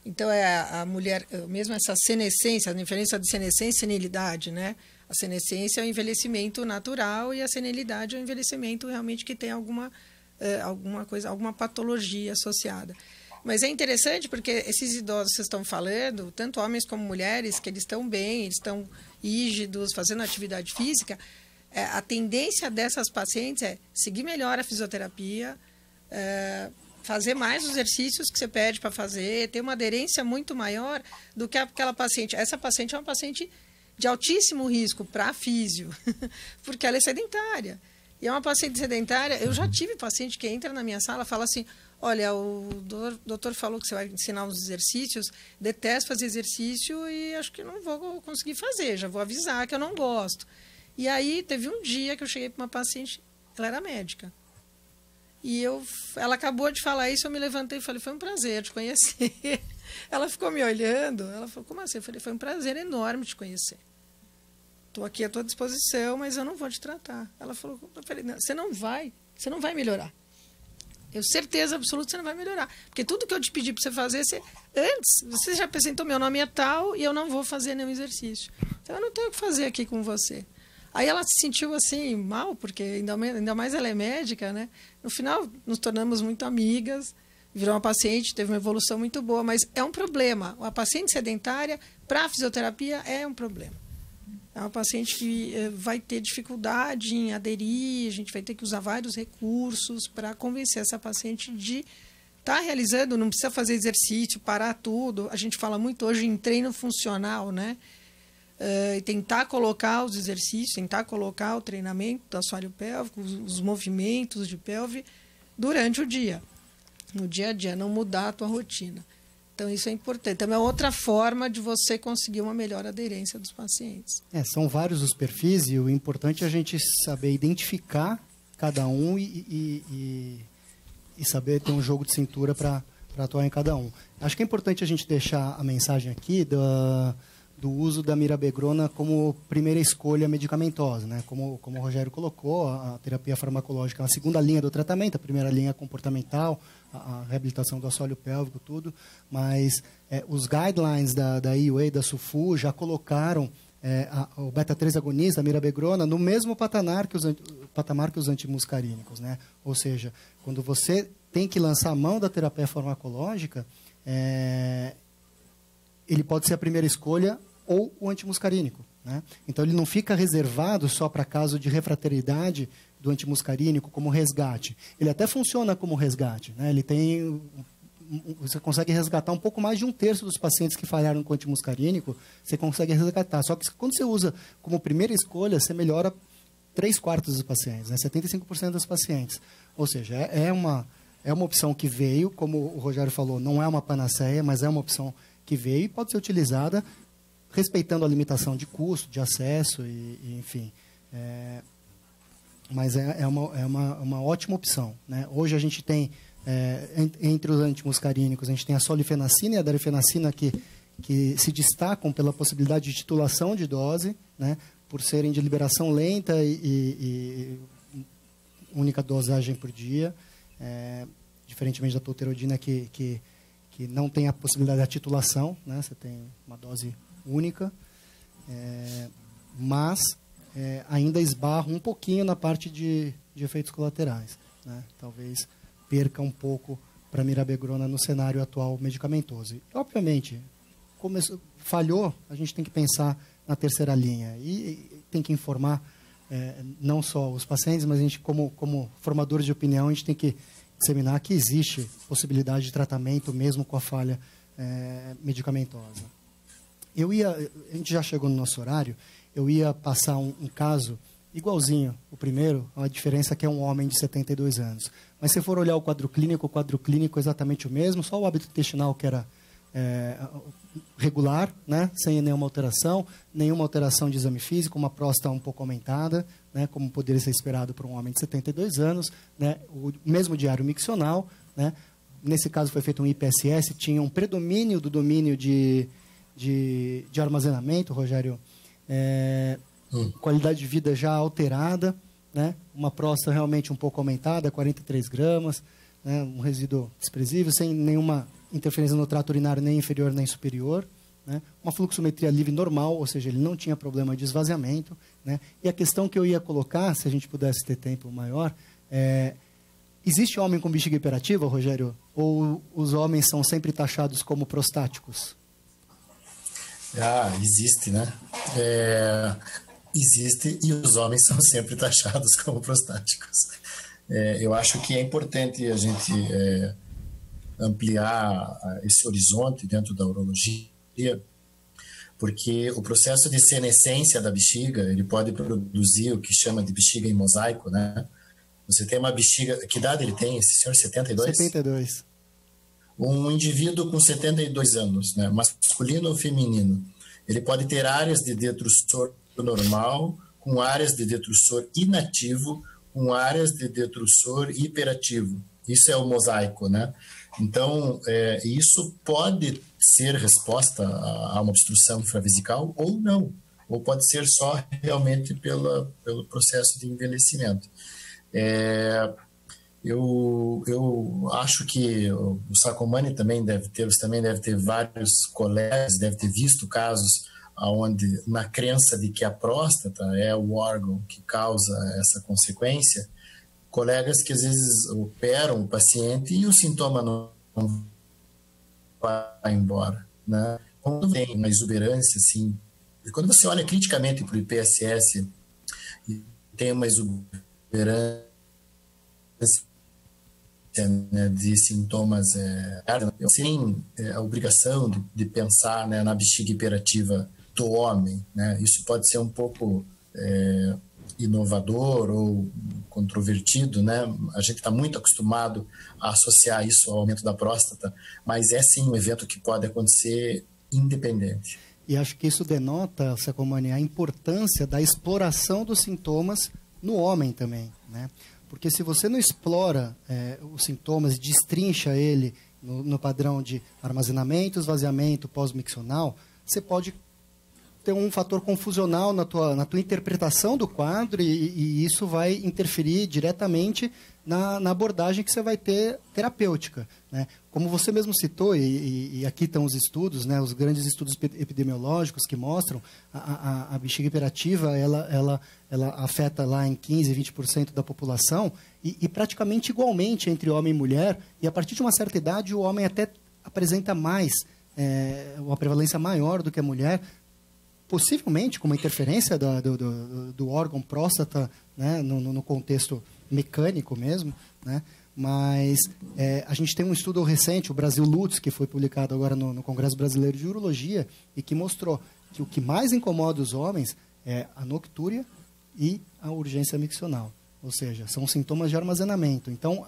então a mulher, mesmo essa senescência, a diferença de senescência e senilidade, né? A senescência é o envelhecimento natural e a senilidade é o envelhecimento realmente que tem alguma coisa, alguma patologia associada. Mas é interessante porque esses idosos que vocês estão falando, tanto homens como mulheres, que eles estão bem, eles estão rígidos, fazendo atividade física, a tendência dessas pacientes é seguir melhor a fisioterapia, fazer mais os exercícios que você pede para fazer, ter uma aderência muito maior do que aquela paciente. Essa paciente é uma paciente de altíssimo risco para físio, porque ela é sedentária. E é uma paciente sedentária. Eu já tive paciente que entra na minha sala e fala assim, olha, o doutor falou que você vai ensinar uns exercícios, detesto fazer exercício e acho que não vou conseguir fazer, já vou avisar que eu não gosto. E aí, teve um dia que eu cheguei para uma paciente, ela era médica. E ela acabou de falar isso, eu me levantei e falei, foi um prazer te conhecer. Ela ficou me olhando, ela falou, como assim? Eu falei, foi um prazer enorme te conhecer. Estou aqui à tua disposição, mas eu não vou te tratar. Ela falou, eu falei, não, você não vai melhorar. Eu certeza absoluta que você não vai melhorar. Porque tudo que eu te pedi para você fazer, antes, você já apresentou, meu nome é tal, e eu não vou fazer nenhum exercício. Então, eu não tenho o que fazer aqui com você. Aí ela se sentiu assim, mal, porque ainda mais ela é médica, né? No final, nos tornamos muito amigas, virou uma paciente, teve uma evolução muito boa, mas é um problema. A paciente sedentária, para a fisioterapia, é um problema. É uma paciente que vai ter dificuldade em aderir, a gente vai ter que usar vários recursos para convencer essa paciente de estar realizando, não precisa fazer exercício, parar tudo. A gente fala muito hoje em treino funcional, né? E tentar colocar os exercícios, tentar colocar o treinamento do assoalho pélvico, os movimentos de pelve durante o dia, no dia a dia, não mudar a tua rotina. Então, isso é importante. Também é outra forma de você conseguir uma melhor aderência dos pacientes. São vários os perfis e o importante é a gente saber identificar cada um e saber ter um jogo de cintura para atuar em cada um. Acho que é importante a gente deixar a mensagem aqui do uso da mirabegrona como primeira escolha medicamentosa, né? Como o Rogério colocou, a terapia farmacológica é a segunda linha do tratamento, a primeira linha é comportamental, a reabilitação do assoalho pélvico, tudo, mas os guidelines da EUA, da SUFU, já colocaram o beta-3 agonista, a mirabegrona, no mesmo patamar que os antimuscarínicos, né? Ou seja, quando você tem que lançar a mão da terapia farmacológica, ele pode ser a primeira escolha ou o antimuscarínico, né? Então, ele não fica reservado só para caso de refratariedade do antimuscarínico como resgate. Ele até funciona como resgate, né? Ele tem... Você consegue resgatar um pouco mais de 1/3 dos pacientes que falharam com antimuscarínico, você consegue resgatar. Só que quando você usa como primeira escolha, você melhora 3/4 dos pacientes, né? 75% dos pacientes. Ou seja, é uma opção que veio, como o Rogério falou, não é uma panaceia, mas é uma opção que veio e pode ser utilizada respeitando a limitação de custo, de acesso, enfim. Mas é uma ótima opção, né? Hoje a gente tem, entre os antimuscarínicos, a gente tem a solifenacina e a darifenacina que se destacam pela possibilidade de titulação de dose, né? Por serem de liberação lenta e única dosagem por dia, diferentemente da tolterodina que não tem a possibilidade da titulação, né? Você tem uma dose única, mas ainda esbarra um pouquinho na parte de efeitos colaterais, né? Talvez perca um pouco para a mirabegrona no cenário atual medicamentoso. E, obviamente, falhou, a gente tem que pensar na terceira linha e tem que informar não só os pacientes, mas a gente, como formadores de opinião, a gente tem que disseminar que existe possibilidade de tratamento mesmo com a falha medicamentosa. A gente já chegou no nosso horário, eu ia passar um caso igualzinho o primeiro, a diferença é que é um homem de 72 anos. Mas se for olhar o quadro clínico é exatamente o mesmo, só o hábito intestinal que era regular, né? Sem nenhuma alteração de exame físico, uma próstata um pouco aumentada, né? Como poderia ser esperado para um homem de 72 anos, né? O mesmo diário miccional, né? Nesse caso foi feito um IPSS, tinha um predomínio do domínio de armazenamento, Rogério, qualidade de vida já alterada, né? Uma próstata realmente um pouco aumentada, 43 gramas, né? Um resíduo desprezível, sem nenhuma interferência no trato urinário nem inferior nem superior, né? Uma fluxometria livre normal, ou seja, ele não tinha problema de esvaziamento, né? E a questão que eu ia colocar, se a gente pudesse ter tempo maior, existe homem com bexiga hiperativa, Rogério? Ou os homens são sempre taxados como prostáticos? Existe, né? Existe, e os homens são sempre taxados como prostáticos. Eu acho que é importante a gente ampliar esse horizonte dentro da urologia, porque o processo de senescência da bexiga, ele pode produzir o que chama de bexiga em mosaico, né? Você tem uma bexiga... Que idade ele tem, esse senhor? 72? 72. Um indivíduo com 72 anos, né? Masculino ou feminino, ele pode ter áreas de detrussor normal, com áreas de detrussor inativo, com áreas de detrussor hiperativo. Isso é o mosaico, né? Então, isso pode ser resposta a uma obstrução infravesical ou não, ou pode ser só realmente pelo processo de envelhecimento. Eu acho que o Sacomani também deve ter vários colegas, deve ter visto casos onde, na crença de que a próstata é o órgão que causa essa consequência, colegas que às vezes operam o paciente e o sintoma não vai embora, né? Quando tem uma exuberância, assim, quando você olha criticamente para o IPSS e tem uma exuberância, né, de sintomas, sem a obrigação de pensar, né, na bexiga hiperativa do homem, né? Isso pode ser um pouco inovador ou controvertido, né? A gente está muito acostumado a associar isso ao aumento da próstata, mas é sim um evento que pode acontecer independente. E acho que isso denota, Sacomani, a importância da exploração dos sintomas no homem também, né? Porque se você não explora os sintomas e destrincha ele no padrão de armazenamento, esvaziamento, pós-miccional, você pode ter um fator confusional na tua interpretação do quadro e isso vai interferir diretamente na abordagem que você vai ter terapêutica, né? Como você mesmo citou, e aqui estão os estudos, né, os grandes estudos epidemiológicos que mostram a bexiga hiperativa, ela afeta lá em 15%, 20% da população e praticamente igualmente entre homem e mulher, e a partir de uma certa idade o homem até apresenta mais, uma prevalência maior do que a mulher, possivelmente com uma interferência do órgão próstata, né, no contexto mecânico mesmo, né? Mas a gente tem um estudo recente, o Brasil Lutz, que foi publicado agora no Congresso Brasileiro de Urologia, e que mostrou que o que mais incomoda os homens é a noctúria e a urgência miccional. Ou seja, são sintomas de armazenamento. Então,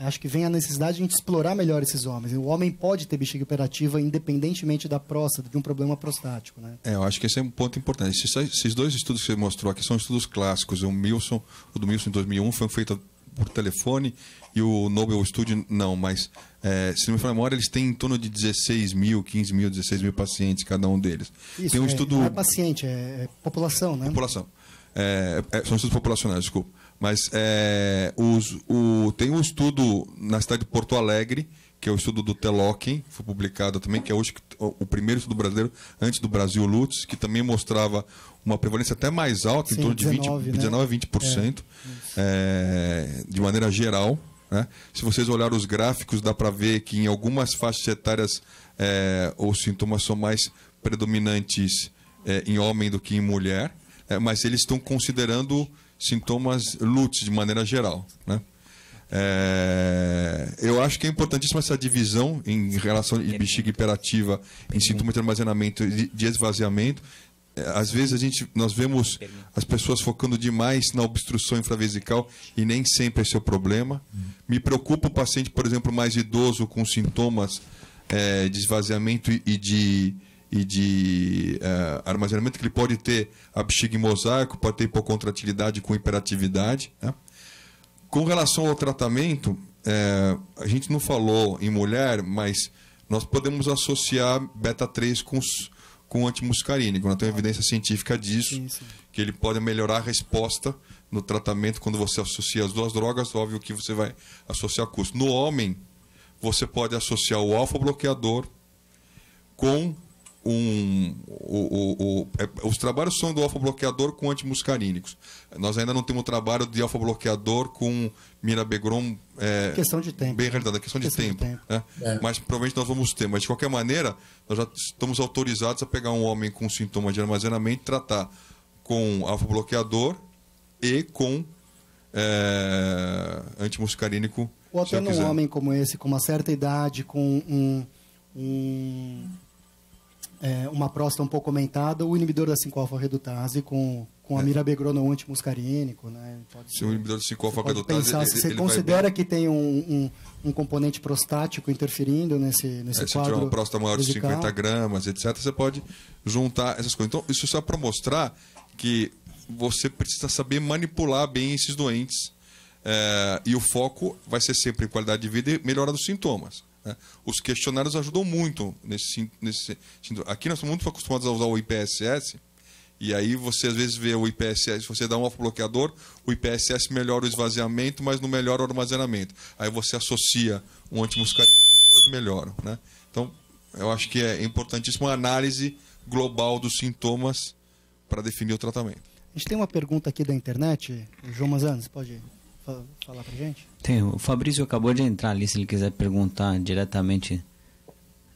acho que vem a necessidade de a gente explorar melhor esses homens. O homem pode ter bexiga hiperativa independentemente da próstata, de um problema prostático, né? Eu acho que esse é um ponto importante. Esses dois estudos que você mostrou aqui são estudos clássicos. O do Milson em 2001 foi feito por telefone e o Nobel Study não, mas se não me falha a memória, eles têm em torno de 16 mil, 15 mil, 16 mil pacientes, cada um deles. Isso, tem um estudo... não é paciente, é população, né? População. São estudos populacionais, desculpa. Mas tem um estudo na cidade de Porto Alegre, que é o estudo do Teloquem, foi publicado também, que é hoje o primeiro estudo brasileiro, antes do Brasil Lutz, que também mostrava uma prevalência até mais alta, em torno de 19 a 20%, de maneira geral, né? Se vocês olharem os gráficos, dá para ver que em algumas faixas etárias os sintomas são mais predominantes em homem do que em mulher, mas eles estão considerando sintomas Lutz de maneira geral, né? Eu acho que é importantíssima essa divisão em relação de bexiga hiperativa em sintomas de armazenamento e de esvaziamento. Às vezes nós vemos as pessoas focando demais na obstrução infravesical e nem sempre esse é o problema. Me preocupa o paciente, por exemplo, mais idoso com sintomas de esvaziamento e de armazenamento, que ele pode ter a bexiga em mosaico, pode ter hipocontratilidade com hiperatividade, né? Com relação ao tratamento, a gente não falou em mulher, mas nós podemos associar beta-3 com antimuscarínico. Nós temos evidência científica disso, sim. Que ele pode melhorar a resposta no tratamento quando você associa as duas drogas, óbvio que você vai associar custo. No homem, você pode associar o alfa-bloqueador com os trabalhos são do alfa-bloqueador com antimuscarínicos. Nós ainda não temos trabalho de alfa-bloqueador com mirabegron. Questão de tempo. Bem realidade, é questão de tempo. Né? Mas provavelmente nós vamos ter. Mas de qualquer maneira, nós já estamos autorizados a pegar um homem com sintomas de armazenamento e tratar com alfa-bloqueador e com antimuscarínico. Ou até num homem como esse, com uma certa idade, com uma próstata um pouco aumentada, o inibidor da 5-alfa-redutase com a mirabegron ou antimuscarínico, né? Se o inibidor da 5-alfa-redutase... Se você considera que tem um componente prostático interferindo nesse quadro... Se tiver uma próstata maior de 50 gramas, etc., você pode juntar essas coisas. Então, isso só para mostrar que você precisa saber manipular bem esses doentes, e o foco vai ser sempre em qualidade de vida e melhora dos sintomas. Os questionários ajudam muito nesse sentido. Aqui nós estamos muito acostumados a usar o IPSS, e aí você às vezes vê o IPSS, se você dá um alfa-bloqueador, o IPSS melhora o esvaziamento, mas não melhora o armazenamento. Aí você associa um antimuscarínico e os dois melhoram, né? Então, eu acho que é importantíssima a análise global dos sintomas para definir o tratamento. A gente tem uma pergunta aqui da internet, o João Manzano, você pode falar pra gente? Tem, o Fabrício acabou de entrar ali, se ele quiser perguntar diretamente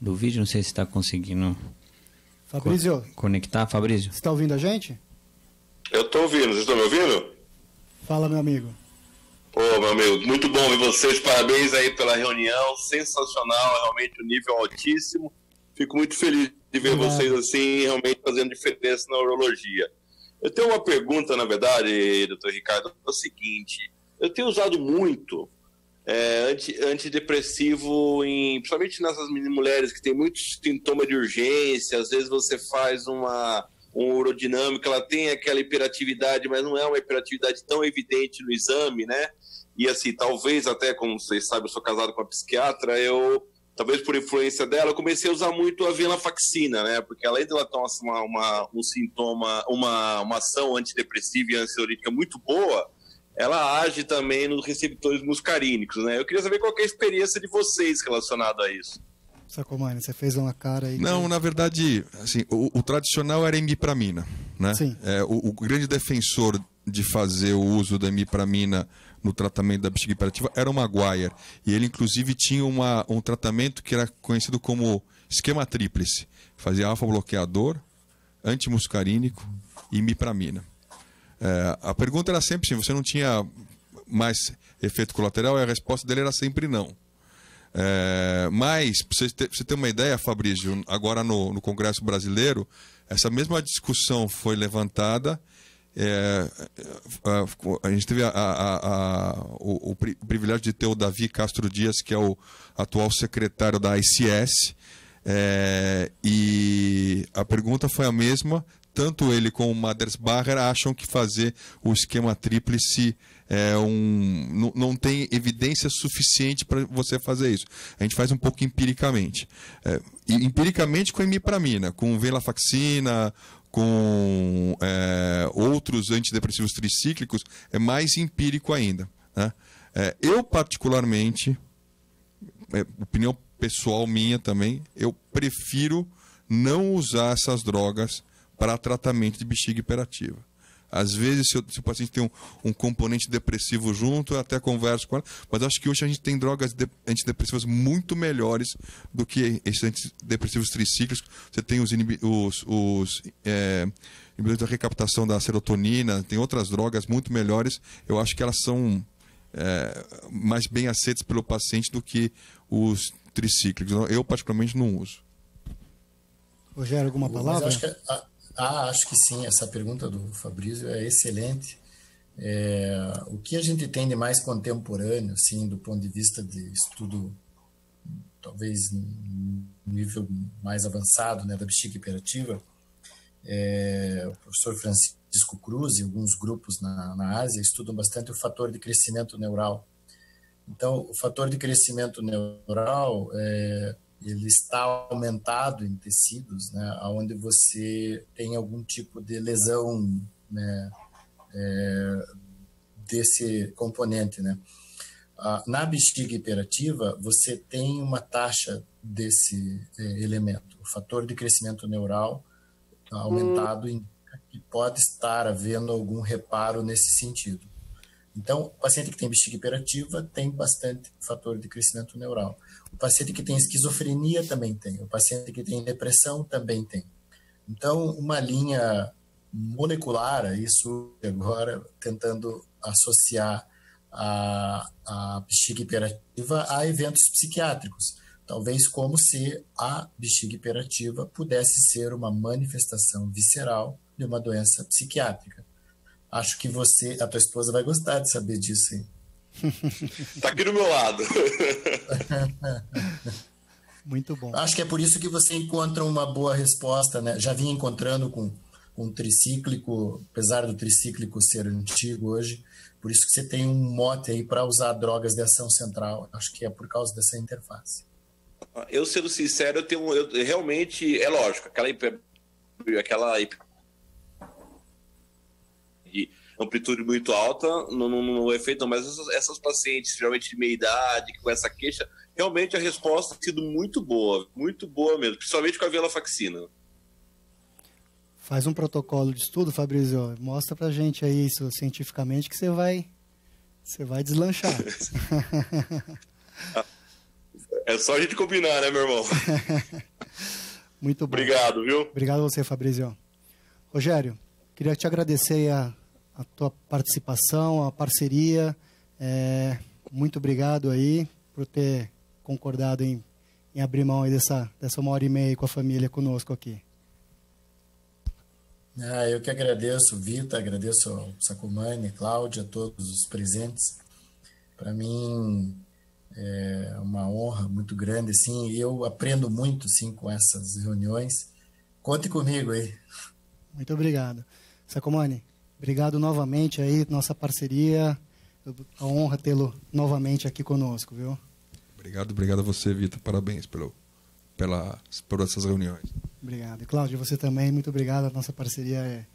do vídeo, não sei se está conseguindo Fabrício, conectar. Fabrício, você está ouvindo a gente? Eu estou ouvindo, vocês estão me ouvindo? Fala, meu amigo. Meu amigo, muito bom ver vocês, parabéns aí pela reunião, sensacional, realmente um nível altíssimo, fico muito feliz de ver vocês assim, realmente fazendo diferença na urologia. Eu tenho uma pergunta, na verdade, doutor Ricardo, é o seguinte: eu tenho usado muito antidepressivo, principalmente nessas mulheres que têm muitos sintomas de urgência. Às vezes você faz uma urodinâmica, ela tem aquela hiperatividade, mas não é uma hiperatividade tão evidente no exame, né? E assim, talvez até, como vocês sabem, eu sou casado com uma psiquiatra, eu talvez por influência dela, eu comecei a usar muito a venlafaxina, né? Porque além dela ter um sintoma, uma ação antidepressiva e ansiolítica muito boa, ela age também nos receptores muscarínicos, né? Eu queria saber qual que é a experiência de vocês relacionada a isso. Sacomani, você fez uma cara aí. Não, na verdade, assim, o tradicional era imipramina, né? Sim. O grande defensor de fazer o uso da imipramina no tratamento da bexiga hiperativa era o Maguire. E ele, inclusive, tinha um tratamento que era conhecido como esquema tríplice. Fazia alfa-bloqueador, antimuscarínico e imipramina. A pergunta era sempre se você não tinha mais efeito colateral, e a resposta dele era sempre não. Mas, para você ter uma ideia, Fabrício, agora no Congresso Brasileiro, essa mesma discussão foi levantada. A gente teve o privilégio de ter o Davi Castro Dias, que é o atual secretário da ICS, e a pergunta foi a mesma. Tanto ele como o Madersbacher acham que fazer o esquema tríplice não tem evidência suficiente para você fazer isso. A gente faz um pouco empiricamente. Empiricamente com a imipramina, com venlafaxina, com outros antidepressivos tricíclicos, é mais empírico ainda, né? Eu, particularmente, opinião pessoal minha também, eu prefiro não usar essas drogas para tratamento de bexiga hiperativa. Às vezes, se o paciente tem um componente depressivo junto, eu até converso com ela, mas acho que hoje a gente tem drogas antidepressivas muito melhores do que esses antidepressivos tricíclicos. Você tem os inibidores da recaptação da serotonina, tem outras drogas muito melhores. Eu acho que elas são mais bem aceitas pelo paciente do que os tricíclicos. Eu, particularmente, não uso. Rogério, alguma palavra? Acho que sim, essa pergunta do Fabrício é excelente. O que a gente tem de mais contemporâneo, assim, do ponto de vista de estudo, talvez nível mais avançado, né, da bexiga hiperativa, o professor Francisco Cruz e alguns grupos na Ásia estudam bastante o fator de crescimento neural. Então, o fator de crescimento neural ele está aumentado em tecidos, né, onde você tem algum tipo de lesão, né, desse componente, né. Na bexiga hiperativa, você tem uma taxa desse elemento. O fator de crescimento neural aumentado indica que pode estar havendo algum reparo nesse sentido. Então, o paciente que tem bexiga hiperativa tem bastante fator de crescimento neural. O paciente que tem esquizofrenia também tem. O paciente que tem depressão também tem. Então, uma linha molecular, isso agora tentando associar a bexiga hiperativa a eventos psiquiátricos. Talvez como se a bexiga hiperativa pudesse ser uma manifestação visceral de uma doença psiquiátrica. Acho que a tua esposa vai gostar de saber disso, hein? Tá aqui do meu lado. Muito bom. Acho que é por isso que você encontra uma boa resposta, né? Já vinha encontrando com tricíclico, apesar do tricíclico ser antigo hoje, por isso que você tem um mote aí para usar drogas de ação central. Acho que é por causa dessa interface. Eu, sendo sincero, eu realmente, é lógico, aquela de amplitude muito alta, no efeito, mas essas pacientes, geralmente de meia idade, com essa queixa, realmente a resposta tem sido muito boa mesmo, principalmente com a venlafaxina. Faz um protocolo de estudo, Fabrício, mostra pra gente aí isso cientificamente que você vai deslanchar. É só a gente combinar, né, meu irmão? Muito bom. Obrigado, viu? Obrigado a você, Fabrício. Rogério, queria te agradecer a tua participação, a parceria. Muito obrigado aí por ter concordado em abrir mão aí dessa 1h30 aí com a família conosco aqui. Eu que agradeço, Vitor, agradeço ao Sacomani, Cláudia, a todos os presentes. Para mim é uma honra muito grande, assim, e eu aprendo muito, sim, com essas reuniões. Conte comigo aí. Muito obrigado. Sacomani, obrigado novamente aí, nossa parceria. A honra tê-lo novamente aqui conosco, viu? Obrigado a você, Vitor. Parabéns por essas reuniões. Obrigado. E, Cláudio, você também, muito obrigado. A nossa parceria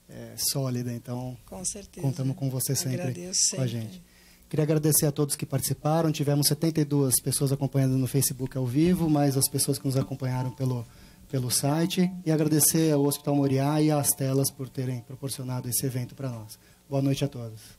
é sólida, então com certeza. Contamos com você sempre, Agradeço com a gente. Queria agradecer a todos que participaram. Tivemos 72 pessoas acompanhando no Facebook ao vivo, mais as pessoas que nos acompanharam pelo site. E agradecer ao Hospital Moriá e às telas por terem proporcionado esse evento para nós. Boa noite a todos.